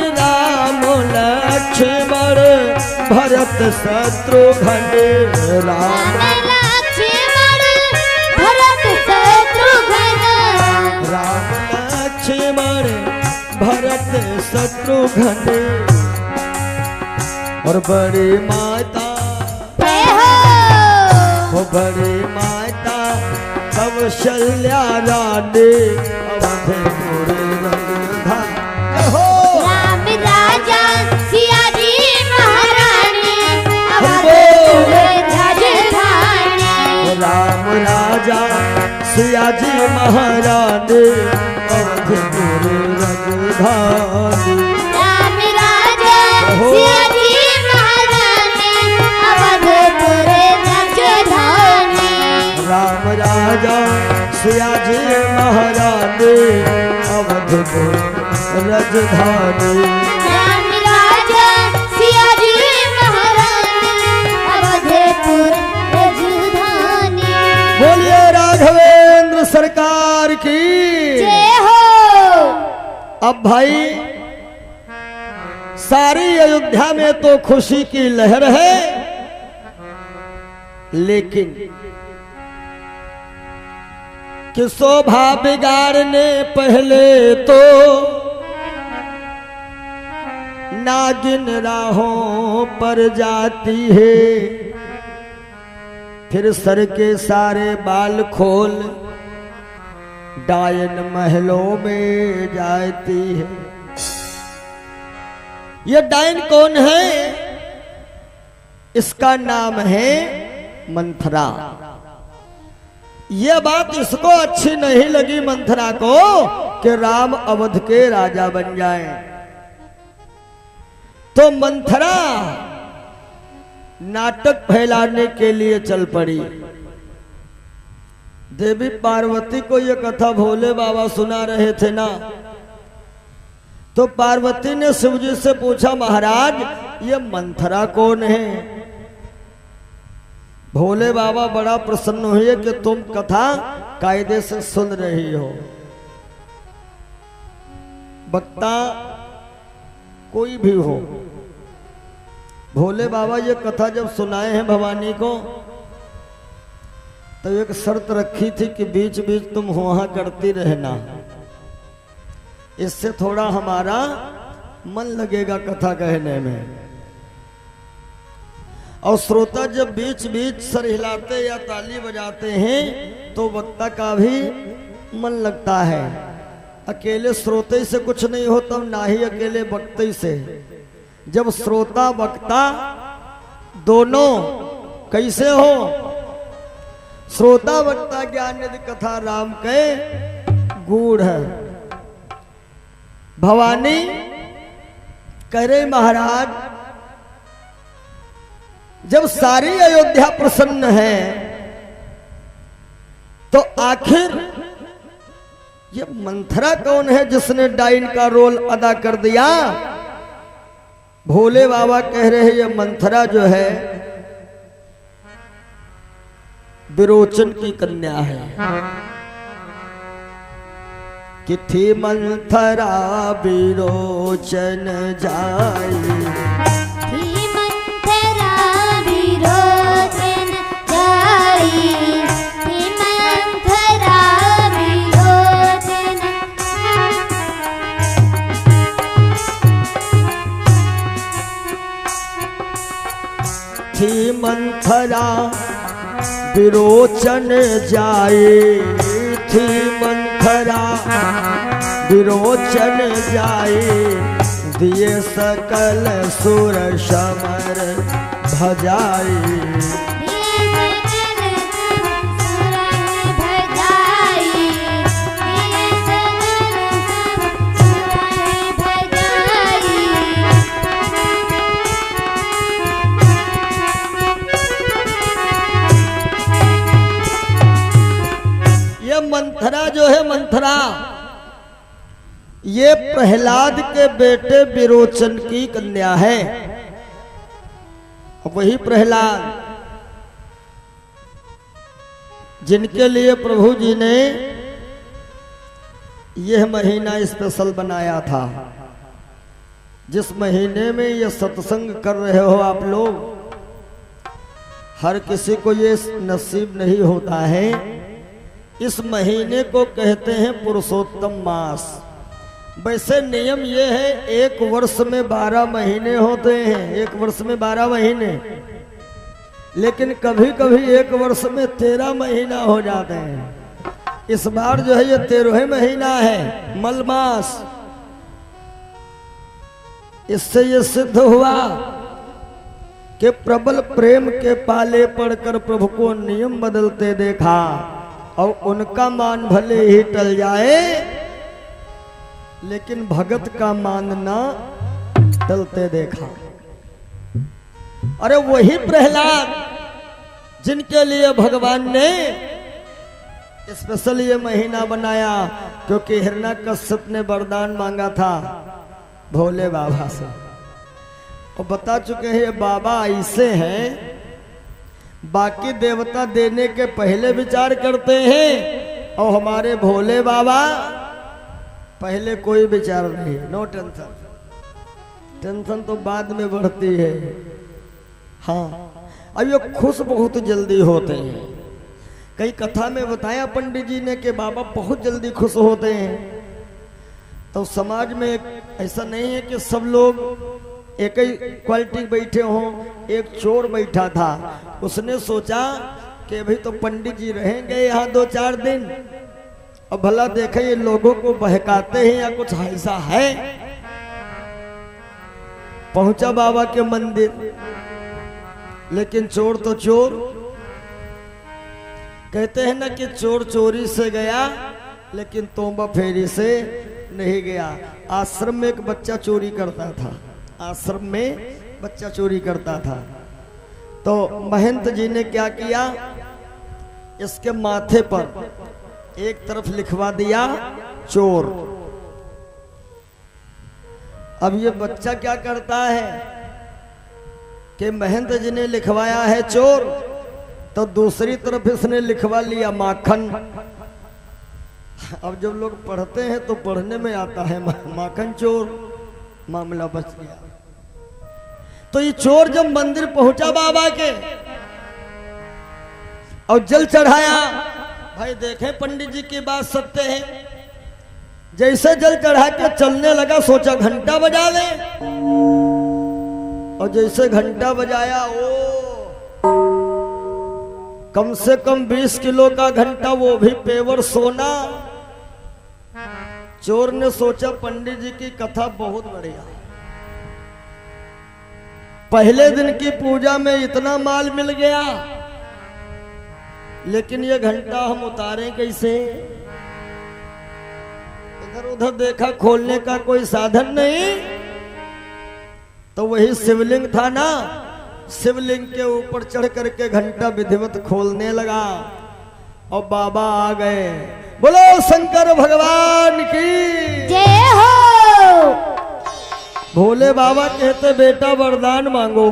भरत शत्रुघ्न राम लक्ष्मण भरत शत्रुघ्न राम लक्ष्मण भरत शत्रुघ्न और बड़ी माता जय हो बड़ी माता कौशल्या रानी अवधपुर रंगधा हो राम राजा सिया जी महारानी अवधपुर राजधानी राम राजा सिया जी महारानी अवधपुर राजधानी राम राजा सिया जी महारानी अवधपुर राजधानी राम राजा सिया जी महारानी अवधपुर राजधानी राम राजा सिया जी महारानी अवधपुर राजधानी बोलिए राघवेंद्र सरकार की जय हो। अब भाई सारी अयोध्या में तो खुशी की लहर है, लेकिन कि शोभा बिगाड़ने पहले तो नागिन राहों पर जाती है, फिर सर के सारे बाल खोल डायन महलों में जाती है। ये डायन कौन है? इसका नाम है मंथरा। यह बात इसको अच्छी नहीं लगी मंथरा को कि राम अवध के राजा बन जाएं। तो मंथरा नाटक फैलाने के लिए चल पड़ी। देवी पार्वती को यह कथा भोले बाबा सुना रहे थे ना, तो पार्वती ने शिवजी से पूछा, महाराज ये मंथरा कौन है? भोले बाबा बड़ा प्रसन्न हुए कि तुम कथा कायदे से सुन रही हो। वक्ता कोई भी हो, भोले बाबा ये कथा जब सुनाए हैं भवानी को, तो एक शर्त रखी थी कि बीच बीच तुम वहां करती रहना, इससे थोड़ा हमारा मन लगेगा कथा कहने में। और श्रोता जब बीच बीच सर हिलाते या ताली बजाते हैं तो वक्ता का भी मन लगता है। अकेले श्रोते से कुछ नहीं होता, ना ही अकेले वक्ते से। जब श्रोता वक्ता दोनों कैसे हो, श्रोता वक्ता ज्ञान यदि कथा राम के गूढ़ है। भवानी कह रहे महाराज जब सारी अयोध्या प्रसन्न है तो आखिर ये मंथरा कौन है जिसने डाइन का रोल अदा कर दिया? भोले बाबा कह रहे हैं ये मंथरा जो है विरोचन की कन्या है। कि थी मंथरा विरोचन जाई, थी मंथरा विरोचन जाई, थी मंथरा विरोचन थी मंथरा विरोचन जाए, थी मंथरा विरोचन जाए, दिए सकल सुर समर भजाई। मंथरा जो है मंथरा, ये प्रहलाद के बेटे विरोचन की कन्या है। वही प्रहलाद जिनके लिए प्रभु जी ने यह महीना स्पेशल बनाया था, जिस महीने में ये सत्संग कर रहे हो आप लोग, हर किसी को ये नसीब नहीं होता है। इस महीने को कहते हैं पुरुषोत्तम मास। वैसे नियम ये है, एक वर्ष में 12 महीने होते हैं, एक वर्ष में 12 महीने, लेकिन कभी कभी एक वर्ष में 13 महीना हो जाते हैं। इस बार जो है ये 13वां महीना है, मलमास। इससे ये सिद्ध हुआ कि प्रबल प्रेम के पाले पड़कर प्रभु को नियम बदलते देखा, और उनका मान भले ही टल जाए लेकिन भगत का मान ना टलते देखा। अरे वही प्रहलाद जिनके लिए भगवान ने स्पेशल ये महीना बनाया, क्योंकि हिरण्यकश्यप ने वरदान मांगा था भोले बाबा से, और बता चुके हैं ये बाबा ऐसे हैं, बाकी देवता देने के पहले विचार करते हैं, और हमारे भोले बाबा पहले कोई विचार नहीं, नो टेंशन। टेंशन तो बाद में बढ़ती है। हाँ, अब ये खुश बहुत जल्दी होते हैं। कई कथा में बताया पंडित जी ने कि बाबा बहुत जल्दी खुश होते हैं। तो समाज में ऐसा नहीं है कि सब लोग एक ही क्वालिटी बैठे हों। एक चोर बैठा था, उसने सोचा कि अभी तो पंडित जी रहेंगे यहाँ 2-4 दिन, अब भला देखे ये लोगों को बहकाते हैं या कुछ ऐसा है। पहुंचा बाबा के मंदिर, लेकिन चोर तो चोर। कहते हैं ना कि चोर चोरी से गया लेकिन तोबा फेरी से नहीं गया। आश्रम में एक बच्चा चोरी करता था, आश्रम में बच्चा चोरी करता था। तो महंत जी ने क्या किया, इसके माथे पर एक तरफ लिखवा दिया चोर। अब ये बच्चा क्या करता है कि महंत जी ने लिखवाया है चोर, तो दूसरी तरफ इसने लिखवा लिया माखन। अब जब लोग पढ़ते हैं तो पढ़ने में आता है माखन चोर, मामला बच गया। तो ये चोर जब मंदिर पहुंचा बाबा के और जल चढ़ाया, भाई देखें पंडित जी की बात सत्य है। जैसे जल चढ़ा के चलने लगा, सोचा घंटा बजा ले, और जैसे घंटा बजाया, ओ कम से कम 20 किलो का घंटा, वो भी पेवर सोना। चोर ने सोचा पंडित जी की कथा बहुत बढ़िया, पहले दिन की पूजा में इतना माल मिल गया, लेकिन ये घंटा हम उतारें कैसे। इधर उधर देखा, खोलने का कोई साधन नहीं। तो वही शिवलिंग था ना, शिवलिंग के ऊपर चढ़ करके घंटा विधिवत खोलने लगा, और बाबा आ गए। बोलो शंकर भगवान की जय हो। भोले बाबा कहते बेटा वरदान मांगो।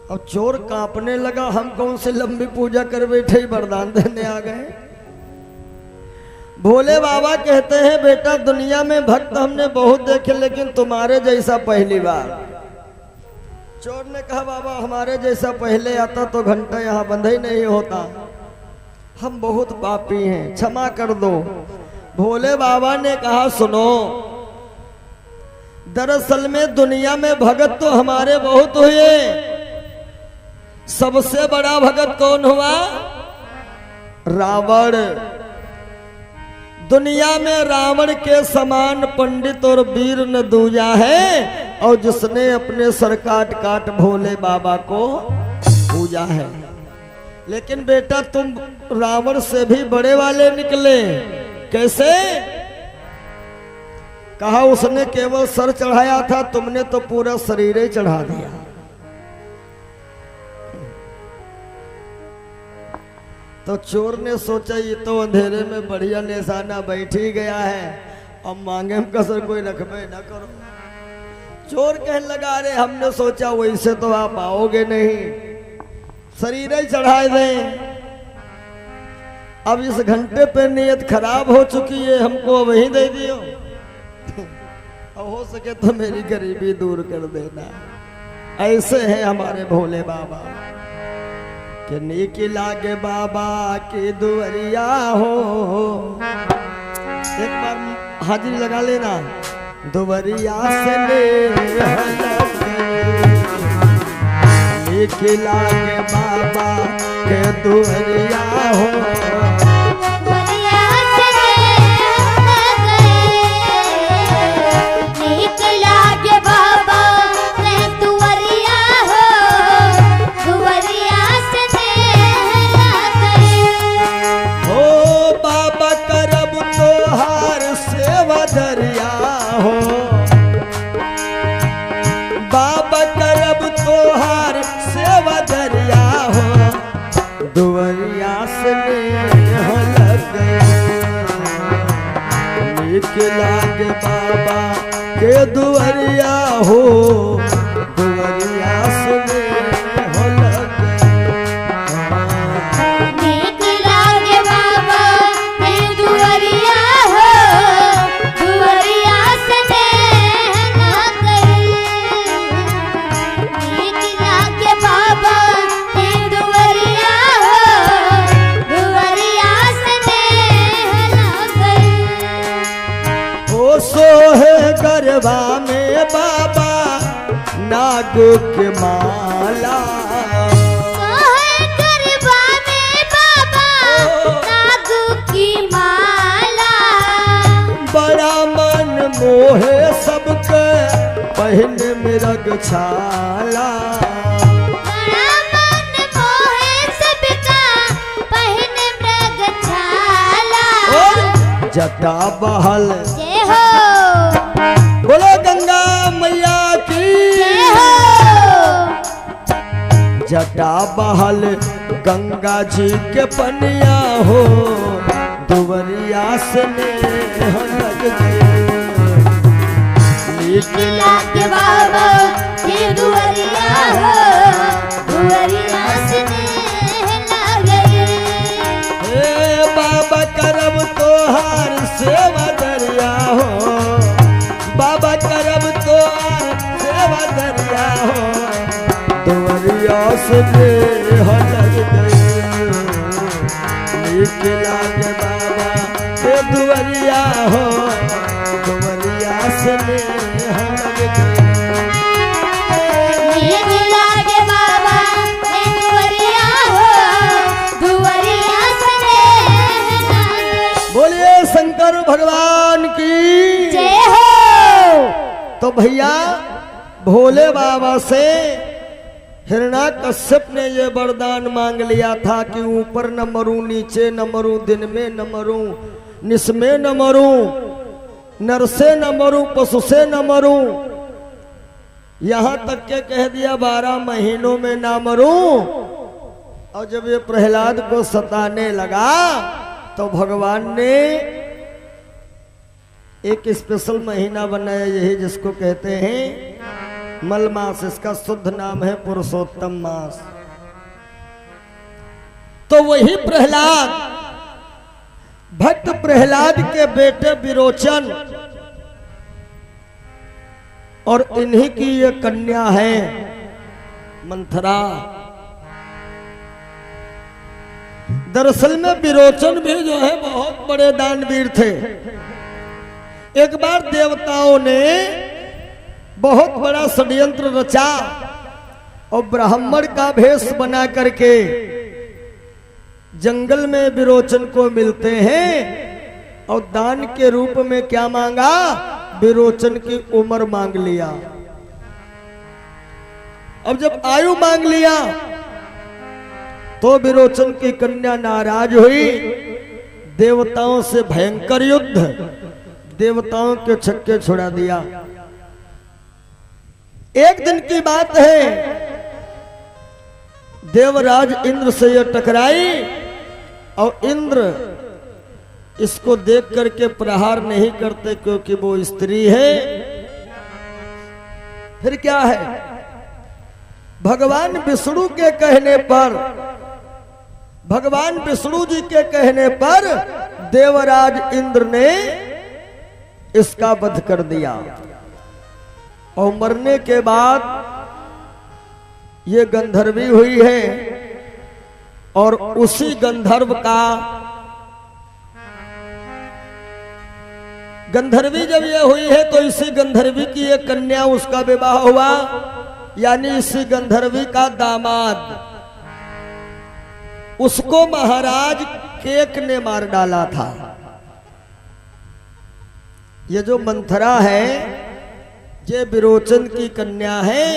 अब चोर कांपने लगा, हम कौन से लंबी पूजा कर बैठे वरदान देने आ गए। भोले बाबा कहते हैं बेटा दुनिया में भक्त हमने बहुत देखे, लेकिन तुम्हारे जैसा पहली बार। चोर ने कहा बाबा हमारे जैसा पहले आता तो घंटा यहाँ बंद ही नहीं होता, हम बहुत पापी हैं, क्षमा कर दो। भोले बाबा ने कहा सुनो, दरअसल में दुनिया में भगत तो हमारे बहुत हुए, सबसे बड़ा भगत कौन हुआ? रावण। दुनिया में रावण के समान पंडित और वीर न दूजा है, और जिसने अपने सर काट काट भोले बाबा को पूजा है। लेकिन बेटा तुम रावण से भी बड़े वाले निकले। कैसे? कहा उसने केवल सर चढ़ाया था, तुमने तो पूरा शरीर ही चढ़ा दिया। तो चोर ने सोचा ये तो अंधेरे में बढ़िया निशाना बैठ ही गया है, अब मांगे में कसर कोई रखबे न करो। चोर कहने लगा, अरे हमने सोचा वैसे तो आप आओगे नहीं, शरीर ही चढ़ाए दें। अब इस घंटे पे नियत खराब हो चुकी है, हमको वहीं दे दियो। अब हो सके तो मेरी गरीबी दूर कर देना। ऐसे हैं हमारे भोले बाबा कि नीक लागे बाबा की दुआरिया हो। एक बार हाजिरी लगा लेना। दुआरिया से नीक लागे बाबा के दुआरिया हो। दुआरिया से लग नीक लागे बाबा के दुआरिया हो। दुआरिया से लग नीक लागे बाबा के दुआरिया हो। दुआरिया से लग नीक लागे बाबा के दुआरिया सोहे गरबा में बाबा नागो के माला। सोहे गरबा में बाबा नागो की माला। बड़ा मन मोहे सबके पहन मृग छाला। बड़ा मन मोहे सबका पहन मृग छाला। जटा बहल हो बोलो गंगा मैया की। जटा बहल गंगा जी के पनिया हो। दुआरिया से लग नीक लागे बाबा के दुआरिया हो। दुआरिया से लग बाबा करब तोहार सेवा दरिया हो। बाबा करब तोहार सेवा दरिया हो। दुआरिया से लग नीक लागे बाबा के दुआरिया हो। दुआरिया से लग नीक लागे बाबा के दुआरिया हो। दुआरिया से बोलिए शंकर भगवान की जय हो। तो भैया भोले बाबा से हिरण्याकश्यप ने ये वरदान मांग लिया था कि ऊपर न मरूं, नीचे न मरूं, दिन में न मरूं, निस में न मरूं, नर से न मरूं, पशु से न मरूं। यहाँ तक के कह दिया 12 महीनों में ना मरूं। और जब ये प्रहलाद को सताने लगा तो भगवान ने एक स्पेशल महीना बनाया, यही जिसको कहते हैं मल मास। इसका शुद्ध नाम है पुरुषोत्तम मास। तो वही प्रहलाद, भक्त प्रहलाद के बेटे विरोचन और इन्हीं की ये कन्या है मंथरा। दरअसल में विरोचन भी जो है बहुत बड़े दानवीर थे। एक बार देवताओं ने बहुत बड़ा षड्यंत्र रचा और ब्राह्मण का भेष बना करके जंगल में विरोचन को मिलते हैं और दान के रूप में क्या मांगा? विरोचन की उम्र मांग लिया। अब जब आयु मांग लिया तो विरोचन की कन्या नाराज हुई। देवताओं से भयंकर युद्ध, देवताओं के छक्के छुड़ा दिया। एक दिन की बात है, देवराज इंद्र से यह टकराई और इंद्र इसको देख करके प्रहार नहीं करते क्योंकि वो स्त्री है। फिर क्या है, भगवान विष्णु के कहने पर, भगवान विष्णु जी के कहने पर देवराज इंद्र ने इसका वध कर दिया। और मरने के बाद ये गंधर्वी हुई है और उसी गंधर्व का, गंधर्वी जब ये हुई है तो इसी गंधर्वी की एक कन्या, उसका विवाह हुआ, यानी इसी गंधर्वी का दामाद, उसको महाराज केक ने मार डाला था। ये जो मंथरा है ये विरोचन की कन्या है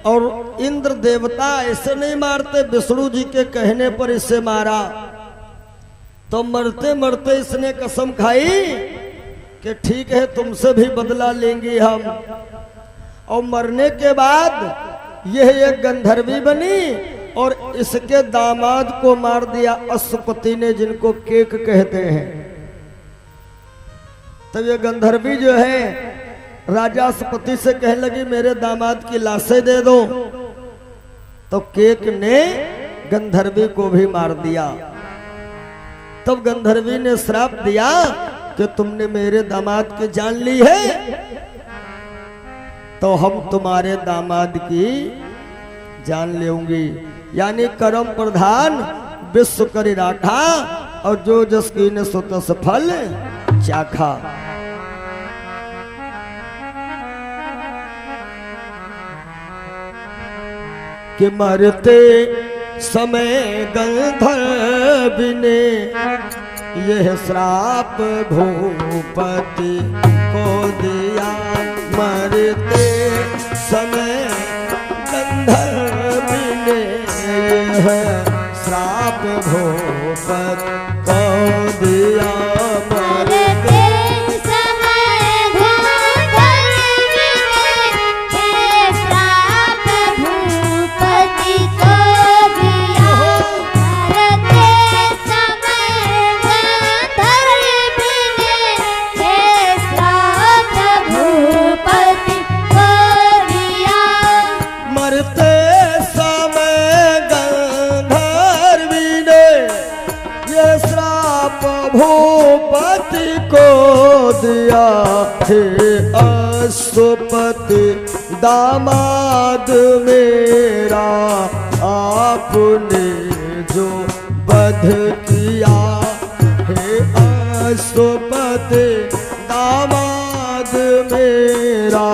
और इंद्र देवता ऐसे नहीं मारते, विष्णु जी के कहने पर इसे मारा। तो मरते मरते इसने कसम खाई कि ठीक है तुमसे भी बदला लेंगे हम। और मरने के बाद यह एक गंधर्वी बनी और इसके दामाद को मार दिया अश्वपति ने, जिनको केक कहते हैं। तब ये गंधर्वी जो है राजा अश्वपति से कहने लगी मेरे दामाद की लाशें दे दो। तो केक ने गंधर्वी को भी मार दिया। तब गंधर्वी ने श्राप दिया कि तुमने मेरे दामाद की जान ली है तो हम तुम्हारे दामाद की जान लेंगी। यानी कर्म प्रधान विश्व करी राखा और जो जस की ने सुतस फल चाखा। कि मरते समय गंधर्व ने यह श्राप भूपति को दिया। मरते समय गंधर्व ने यह श्राप भूपति को दिया। भूपति को दिया हे अश्वपति दामाद मेरा, आपने जो वध किया। हे अश्वपति दामाद मेरा,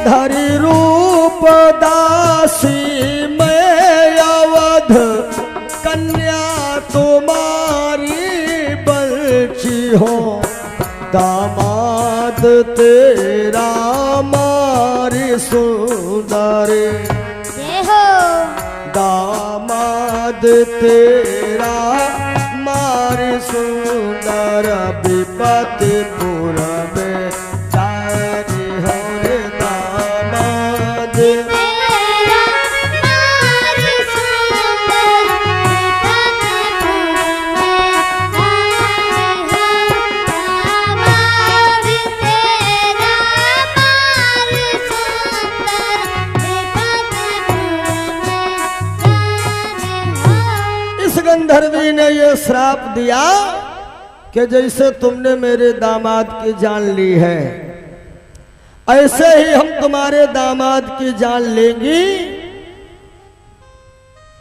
धरि रूप दासी मैं अवध कन्या तुम्हारी बलची हो। दामाद तेरा मारी सुंदर, दामाद तेरा मारी सुंदर। विपतिपुर में गंधर्वी ने यह श्राप दिया कि जैसे तुमने मेरे दामाद की जान ली है ऐसे ही हम तुम्हारे दामाद की जान लेंगी।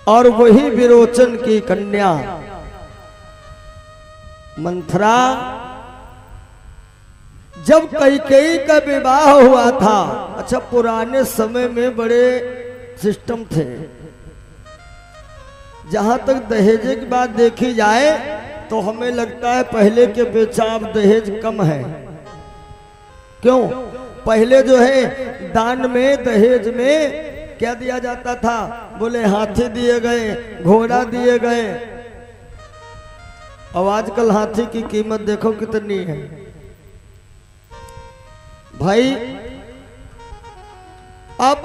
और वही विरोचन की कन्या मंथरा, जब कैकेयी का विवाह हुआ था, अच्छा पुराने समय में बड़े सिस्टम थे। जहां तक दहेज की बात देखी जाए तो हमें लगता है पहले के अपेक्षा अब दहेज कम है। क्यों? पहले जो है दान में दहेज में क्या दिया जाता था? बोले हाथी दिए गए, घोड़ा दिए गए। अब आजकल हाथी की कीमत देखो कितनी है भाई। अब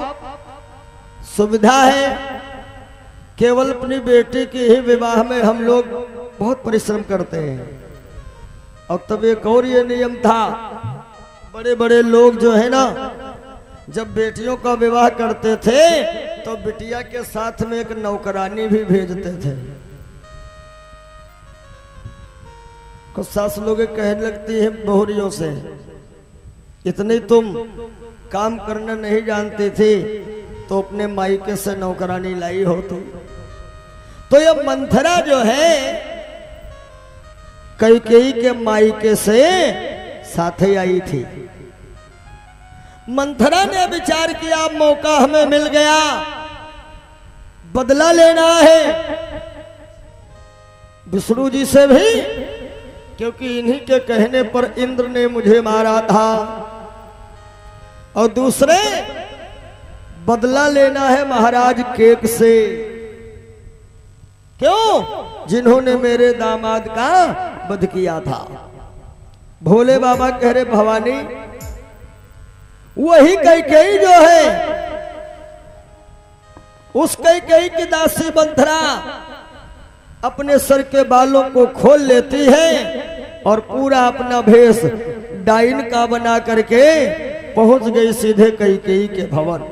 सुविधा है, केवल अपनी बेटी के ही विवाह में हम लोग बहुत परिश्रम करते हैं। और तब एक और ये नियम था, बड़े बड़े लोग जो है ना, जब बेटियों का विवाह करते थे तो बिटिया के साथ में एक नौकरानी भी भेजते थे। कुछ सास लोग कहने लगती है बहुरियों से, इतनी तुम काम करना नहीं जानती थी तो अपने मायके से नौकरानी लाई हो तुम। तो ये मंथरा जो है कैकेयी के मायके से साथे आई थी। मंथरा ने विचार किया मौका हमें मिल गया, बदला लेना है विष्णु जी से भी, क्योंकि इन्हीं के कहने पर इंद्र ने मुझे मारा था। और दूसरे बदला लेना है महाराज केक से, क्यों? जिन्होंने मेरे दामाद का वध किया था। भोले बाबा कह रहे भवानी, वही कैकेयी जो है, उस कैकेयी की दासी मंथरा अपने सर के बालों को खोल लेती है और पूरा अपना भेष डाइन का बना करके पहुंच गई सीधे कैकेयी के भवन।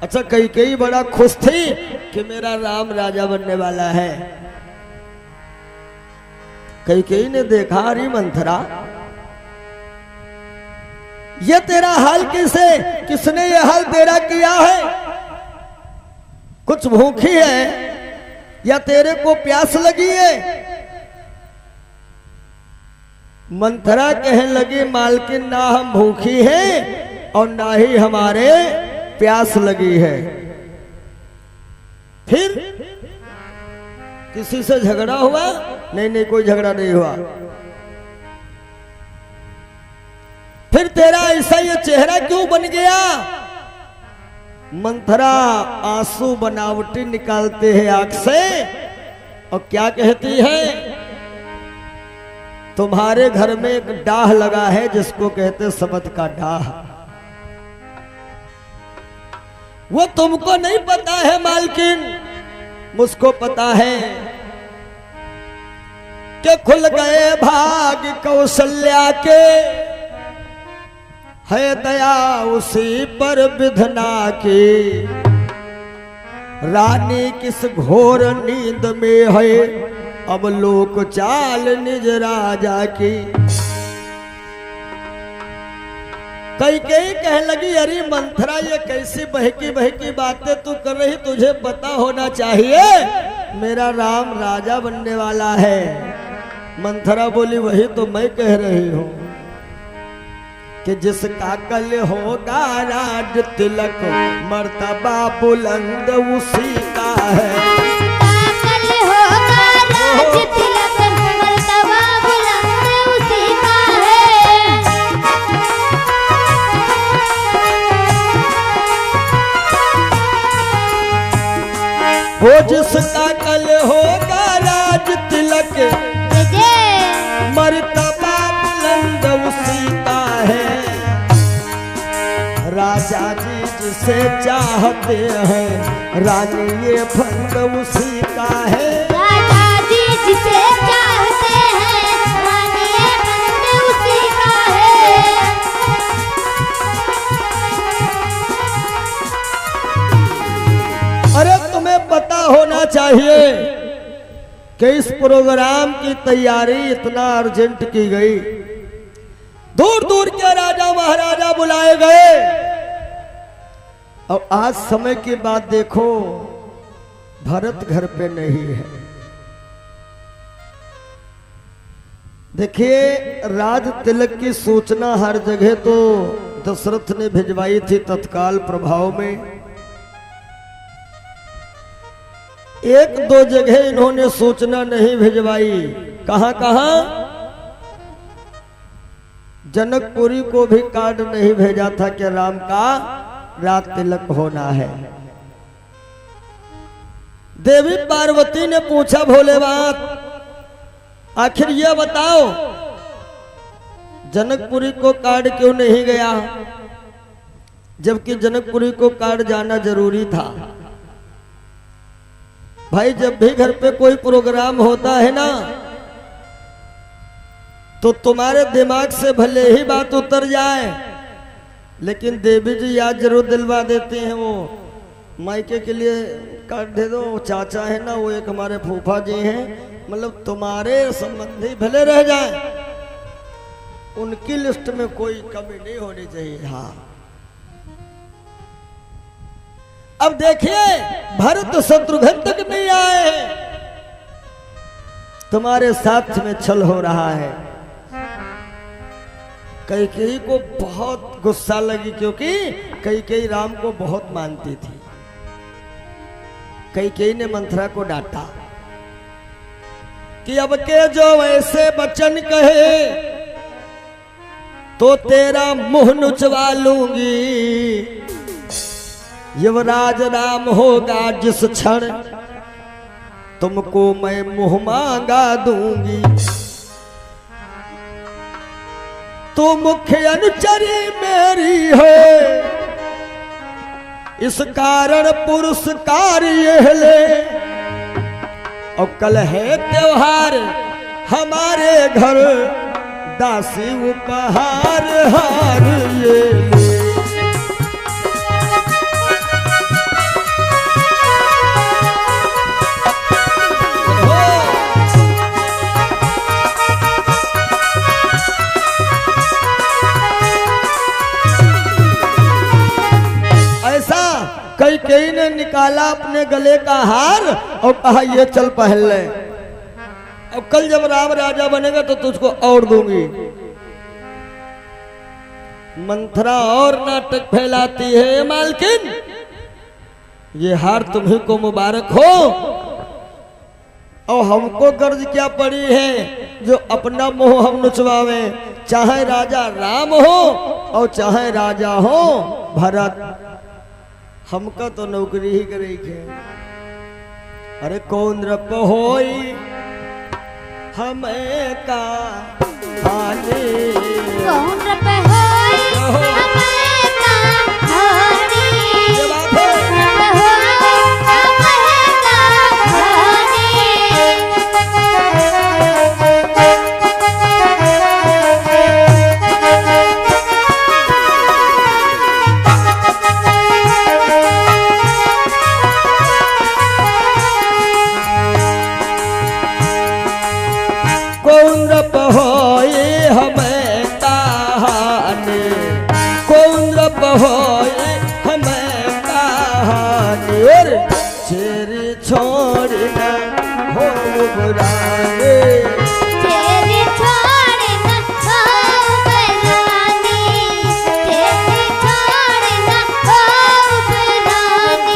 अच्छा, कैकेयी बड़ा खुश थी कि मेरा राम राजा बनने वाला है। कैकेयी ने देखा, अरे मंथरा, ये तेरा हाल किसने ये हाल तेरा किया है? कुछ भूखी है या तेरे को प्यास लगी है? मंथरा कहने लगी, मालकिन, ना हम भूखी हैं और ना ही हमारे प्यास लगी है। फिर किसी से झगड़ा हुआ? नहीं, कोई झगड़ा नहीं हुआ। फिर तेरा ऐसा ये चेहरा क्यों बन गया? मंथरा आंसू बनावटी निकालते हैं आंख से और क्या कहती है, तुम्हारे घर में एक डाह लगा है जिसको कहते सबद का डाह। वो तुमको नहीं पता है मालकिन, मुझको पता है कि खुल गए भाग कौशल्या के, है दया उसी पर विधना की। रानी किस घोर नींद में है, अब लोक चाल निज राजा की। कैकेयी कह लगी, अरे मंथरा, ये कैसी बहकी बहकी बातें तू कर रही, तुझे पता होना चाहिए मेरा राम राजा बनने वाला है। मंथरा बोली, वही तो मैं कह रही हूं कि जिसका कल होगा राज तिलक, मर्तबा बुलंद उसी का है। जिसका कल होगा राज तिलक, मर्तबा बुलंद उसी का है। वो जिसका कल होगा राज तिलक, मर्तबा बुलंद उसी का है। राजा जी जिसे चाहते हैं, रानी ये फंद उसी का है। राजा जी जिसे चाहते हैं, रानी ये फंद उसी का है। अरे तुम्हें पता होना चाहिए कि इस प्रोग्राम की तैयारी इतना अर्जेंट की गई, दूर दूर के राजा महाराजा बुलाए गए। और आज समय की बात देखो, भरत घर पे नहीं है। देखिए, राज तिलक की सूचना हर जगह तो दशरथ ने भिजवाई थी तत्काल प्रभाव में। एक दो जगह इन्होंने सूचना नहीं भिजवाई। कहां कहां? जनकपुरी को भी कार्ड नहीं भेजा था कि राम का रात तिलक होना है। देवी पार्वती ने पूछा भोलेनाथ, आखिर यह बताओ जनकपुरी को काट क्यों नहीं गया, जबकि जनकपुरी को काट जाना जरूरी था। भाई जब भी घर पे कोई प्रोग्राम होता है ना, तो तुम्हारे दिमाग से भले ही बात उतर जाए, लेकिन देवी जी याद जरूर दिलवा देती हैं। वो मायके के लिए काट दे दो, वो चाचा है ना, वो एक हमारे फूफा जी हैं, मतलब तुम्हारे संबंधी भले रह जाए, उनकी लिस्ट में कोई कमी नहीं होनी चाहिए। हाँ, अब देखिए भरत शत्रुघ्न तक नहीं आए, तुम्हारे साथ में छल हो रहा है। कैकेयी को बहुत गुस्सा लगी, क्योंकि कैकेयी राम को बहुत मानती थी। कैकेयी ने मंथरा को डांटा कि अब के जो ऐसे वचन कहे तो तेरा मुंह नुचवा लूंगी। युवराज राम होगा जिस क्षण तुमको मैं मुंह मांगा दूंगी। तू मुख्य अनुचरी मेरी है, इस कारण पुरस्कार ये ले। और कल है त्योहार हमारे घर, दासी उपहार हार ये ले। कैकेयी ने निकाला अपने गले का हार और कहा ये चल पहन ले, अब कल जब राम राजा बनेगा तो तुझको और दूंगी। मंथरा और नाटक फैलाती है, मालकिन ये हार तुम्ही को मुबारक हो, और हमको गर्ज क्या पड़ी है जो अपना मुंह हम नुचवावे, चाहे राजा राम हो और चाहे राजा हो भरत, हमका तो नौकरी ही करेगी। अरे कौन रप होई हमें का हानि, कौन रप होई हमें का हानि, कौन रप होई हमें का हानि। चेरी छोड़ना हो बुराने, चेरी छोड़ना हो बुरानी, चेरी छोड़ना हो बुरानी।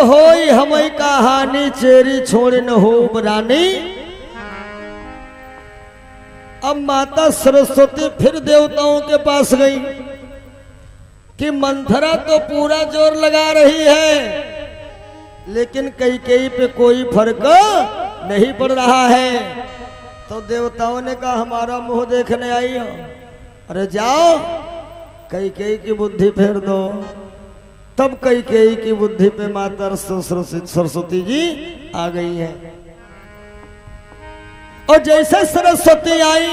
होई हमें कहानी, चेरी छोड़ न हो बरानी। अब माता सरस्वती फिर देवताओं के पास गई कि मंथरा तो पूरा जोर लगा रही है, लेकिन कैकेयी पे कोई फर्क नहीं पड़ रहा है। तो देवताओं ने कहा हमारा मुंह देखने आई हो, अरे जाओ कैकेयी की बुद्धि फेर दो। तब कैकेयी की बुद्धि पे माता सरस्वती जी आ गई है। और जैसे सरस्वती आई,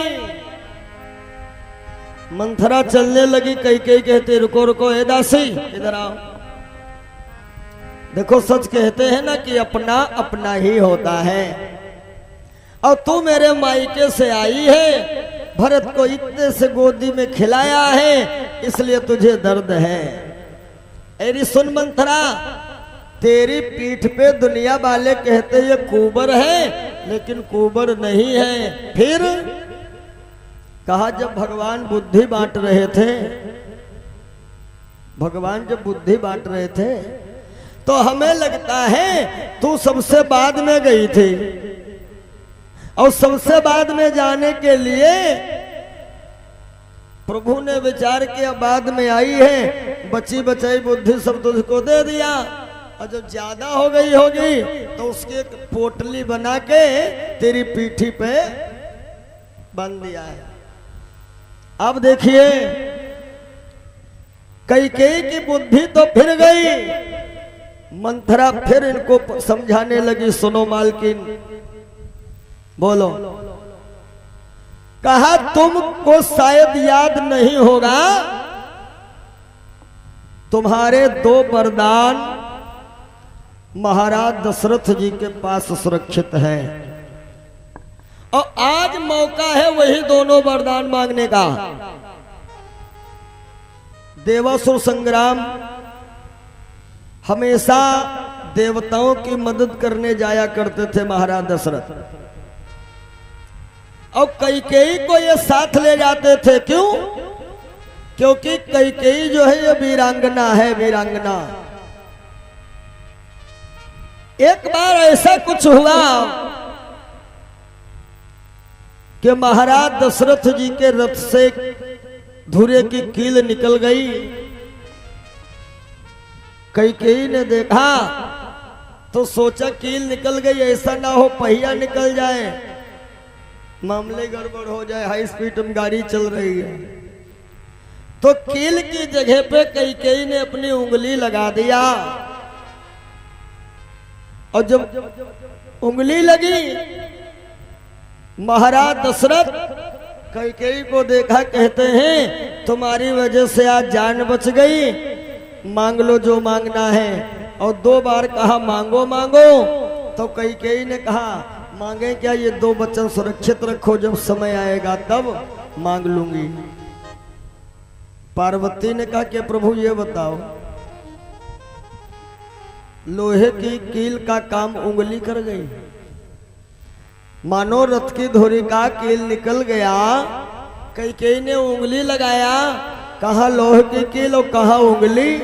मंथरा चलने लगी। कैकेयी कहते रुको रुको, ए दासी इधर आओ। देखो सच कहते हैं ना कि अपना अपना ही होता है। और तू मेरे मायके से आई है, भरत को इतने से गोदी में खिलाया है, इसलिए तुझे दर्द है। अरे सुन मंथरा, तेरी पीठ पे दुनिया वाले कहते ये कुंवर है, लेकिन कुंवर नहीं है। फिर कहा जब भगवान बुद्धि बांट रहे थे, भगवान जब बुद्धि बांट रहे थे तो हमें लगता है तू सबसे बाद में गई थी, और सबसे बाद में जाने के लिए प्रभु ने विचार किया बाद में आई है, बची बचाई बुद्धि सब तुझको दे दिया, और जब ज्यादा हो गई होगी तो उसकी एक पोटली बना के तेरी पीठी पे बांध दिया है। अब देखिए कैकेयी की बुद्धि तो फिर गई, मंथरा फिर इनको समझाने लगी, सुनो मालकिन बोलो। कहा तुमको शायद याद नहीं होगा, तुम्हारे 2 वरदान महाराज दशरथ जी के पास सुरक्षित हैं, और आज मौका है वही दोनों वरदान मांगने का। देवासुर संग्राम हमेशा देवताओं की मदद करने जाया करते थे महाराज दशरथ, और कैकेयी को ये साथ ले जाते थे। क्यों? क्योंकि कैकेयी जो है ये वीरांगना है, वीरांगना। एक बार ऐसा कुछ हुआ कि महाराज दशरथ जी के रथ से धुरे की कील निकल गई। कैकेयी ने देखा तो सोचा कील निकल गई, ऐसा ना हो पहिया निकल जाए, मामले गड़बड़ हो जाए, हाई स्पीड में गाड़ी चल रही है। तो कील की जगह पे कैकेयी ने अपनी उंगली लगा दिया, और जब उंगली लगी महाराज दशरथ कैकेयी को देखा, कहते हैं तुम्हारी वजह से आज जान बच गई, मांग लो जो मांगना है। और 2 बार कहा मांगो मांगो, तो कैकेयी ने कहा मांगे क्या, ये 2 वचन सुरक्षित रखो, जब समय आएगा तब मांग लूंगी। पार्वती ने कहा कि प्रभु ये बताओ, लोहे की कील का काम उंगली कर गई, मानो रथ की धुरी का कील निकल गया, कैकेयी ने उंगली लगाया, कहा लोहे की कील और कहा उंगली।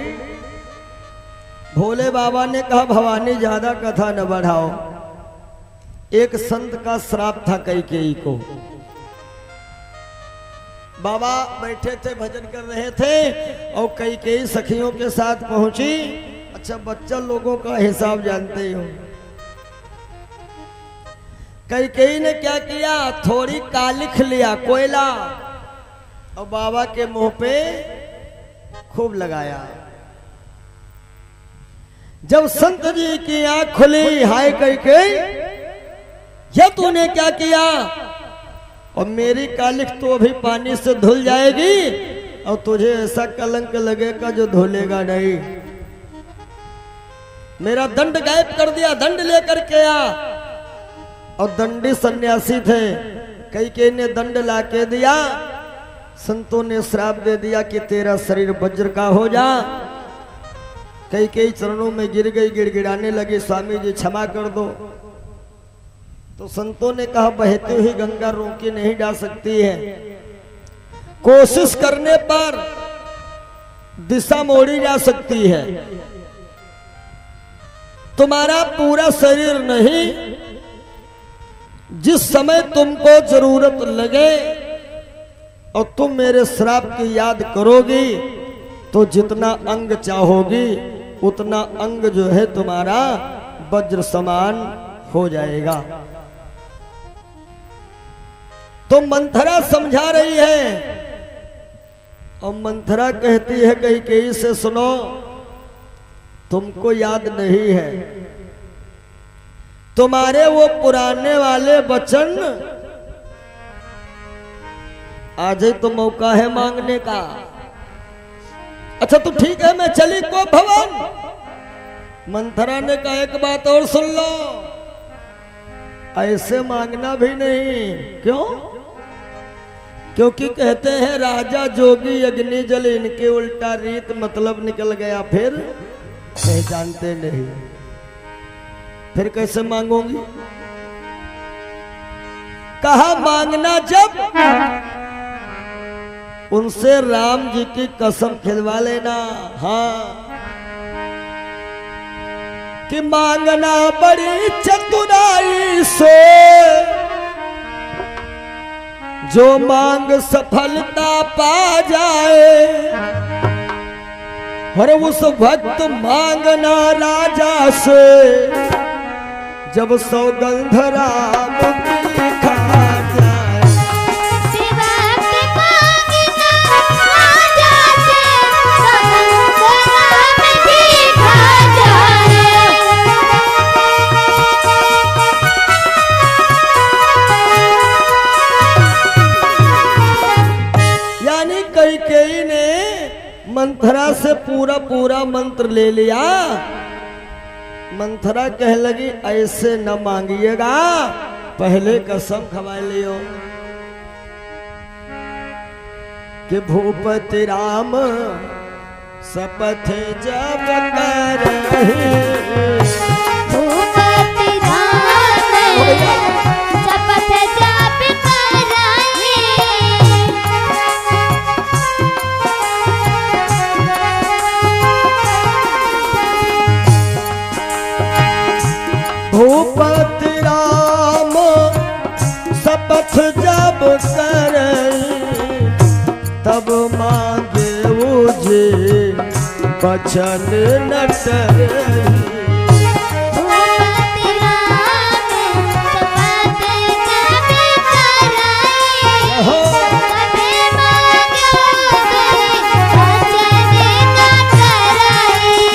भोले बाबा ने कहा भवानी ज्यादा कथा न बढ़ाओ, एक संत का श्राप था कैकेयी को। बाबा बैठे थे भजन कर रहे थे, और कैकेयी सखियों के साथ पहुंची। अच्छा बच्चा लोगों का हिसाब जानते हो, कैकेयी ने क्या किया, थोड़ी कालिख लिया, कोयला, और बाबा के मुंह पे खूब लगाया। जब संत जी की आंख खुली, हाय कैकेयी ये तूने क्या किया, और मेरी कालिख तो अभी पानी से धुल जाएगी, और तुझे ऐसा कलंक लगेगा जो धुलेगा नहीं। मेरा दंड गायब कर दिया, दंड लेकर के आ। और दंडी सन्यासी थे, कैकेयी ने दंड ला के दिया, संतों ने श्राप दे दिया कि तेरा शरीर वज्र का हो जा। कैकेयी चरणों में गिर गई, गिड़गिड़ाने लगी, स्वामी जी क्षमा कर दो। तो संतों ने कहा बहती हुई गंगा रोकी नहीं जा सकती है, कोशिश करने पर दिशा मोड़ी जा सकती है। तुम्हारा पूरा शरीर नहीं, जिस समय तुमको जरूरत लगे और तुम मेरे श्राप की याद करोगी, तो जितना अंग चाहोगी उतना अंग जो है तुम्हारा वज्र समान हो जाएगा। तो मंथरा समझा रही है, और मंथरा कहती है कैकेयी से सुनो, तुमको याद नहीं है, तुम्हारे वो पुराने वाले वचन, आज ही तो मौका है मांगने का। अच्छा तो ठीक है मैं चली को भवन। मंथरा ने कहा एक बात और सुन लो, ऐसे मांगना भी नहीं। क्यों? क्योंकि कहते हैं राजा जोगी अग्नि जल, इनके उल्टा रीत, मतलब निकल गया फिर पहचानते नहीं, फिर कैसे मांगोगी? कहा मांगना जब उनसे राम जी की कसम खिलवा लेना। हाँ कि मांगना बड़ी चतुराई से, जो मांग सफलता पा जाए। और उस वक्त मांगना राजा से, जब सौगंध राम की खा जाए। यानी कैकेयी ने मंथरा से पूरा पूरा मंत्र ले लिया। मंथरा कह लगी ऐसे न मांगिएगा, पहले कसम खवा लियो कि भूपति राम शपथ जब करहि। भूपति राम शपथ जब करहि। भूपति राम शपथ जब करहि, तब मांगे मुझे बचन न टरहि। भूपति राम शपथ जब करहि, तब मांगे मुझे बचन न टरहि।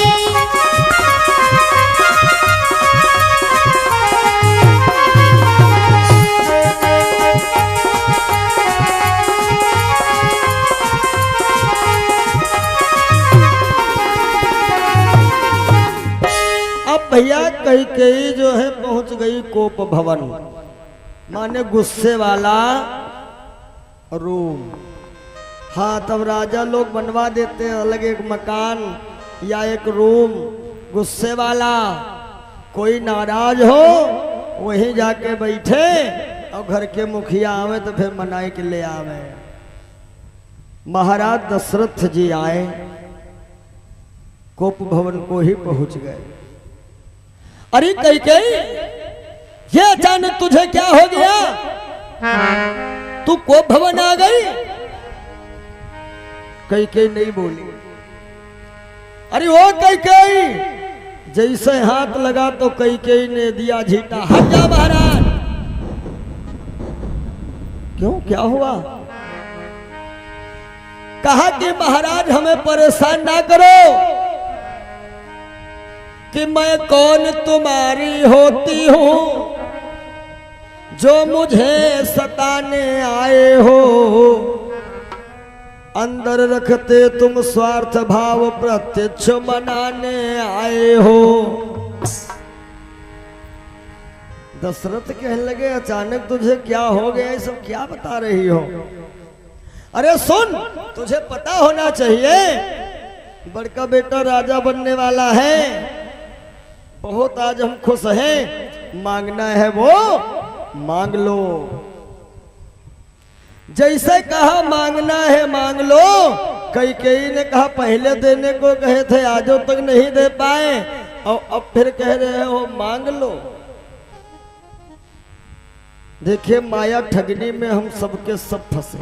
भैया कैकेयी जो है पहुंच गई कोप भवन, माने गुस्से वाला रूम। हाँ तब राजा लोग बनवा देते हैं अलग एक मकान या एक रूम गुस्से वाला। कोई नाराज हो वहीं जाके बैठे, और घर के मुखिया आवे तो फिर मनाई के ले आवे। महाराज दशरथ जी आए, कोप भवन को ही पहुंच गए। अरे कैकेयी, ये अचानक तुझे क्या हो गया? तू कोप भवन आ गई? कैकेयी नहीं बोली। अरे ओ कैकेयी, जैसे हाथ लगा तो कैकेयी ने दिया झीटा, हट जा महाराज। क्यों, क्या हुआ? कहा कि महाराज हमें परेशान ना करो, कि मैं कौन तुम्हारी होती हूं जो मुझे सताने आए हो। अंदर रखते तुम स्वार्थ भाव प्रत्यक्ष मनाने आए हो। दशरथ कहने लगे अचानक तुझे क्या हो गया, ये सब क्या बता रही हो? अरे सुन, तुझे पता होना चाहिए बड़का बेटा राजा बनने वाला है। बहुत आज हम खुश हैं, मांगना है वो मांग लो। जैसे कहा मांगना है मांग लो। कैकेयी ने कहा पहले देने को कहे थे, आजो तक नहीं दे पाए, और अब फिर कह रहे हो मांग लो। देखिए माया ठगनी में हम सबके सब फंसे।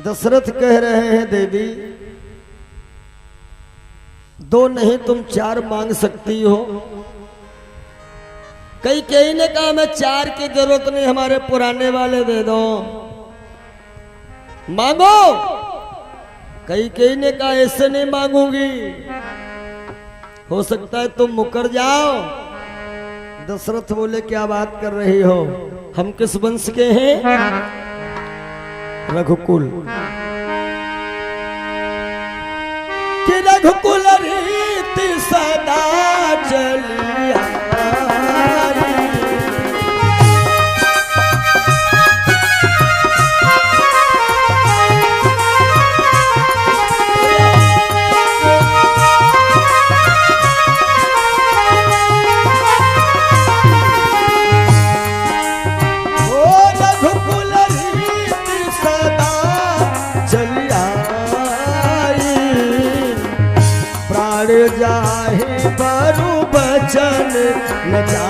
दशरथ कह रहे हैं देवी दो नहीं तुम चार मांग सकती हो। कैकेयी ने कहा मैं चार की जरूरत नहीं, हमारे पुराने वाले दे दो, मांगो। कैकेयी ने कहा ऐसे नहीं मांगूंगी, हो सकता है तुम मुकर जाओ। दशरथ बोले क्या बात कर रही हो, हम किस वंश के हैं? रघुकुल। कि रघुकुल रीति सदा चली आई। काहे बरु बचन न जा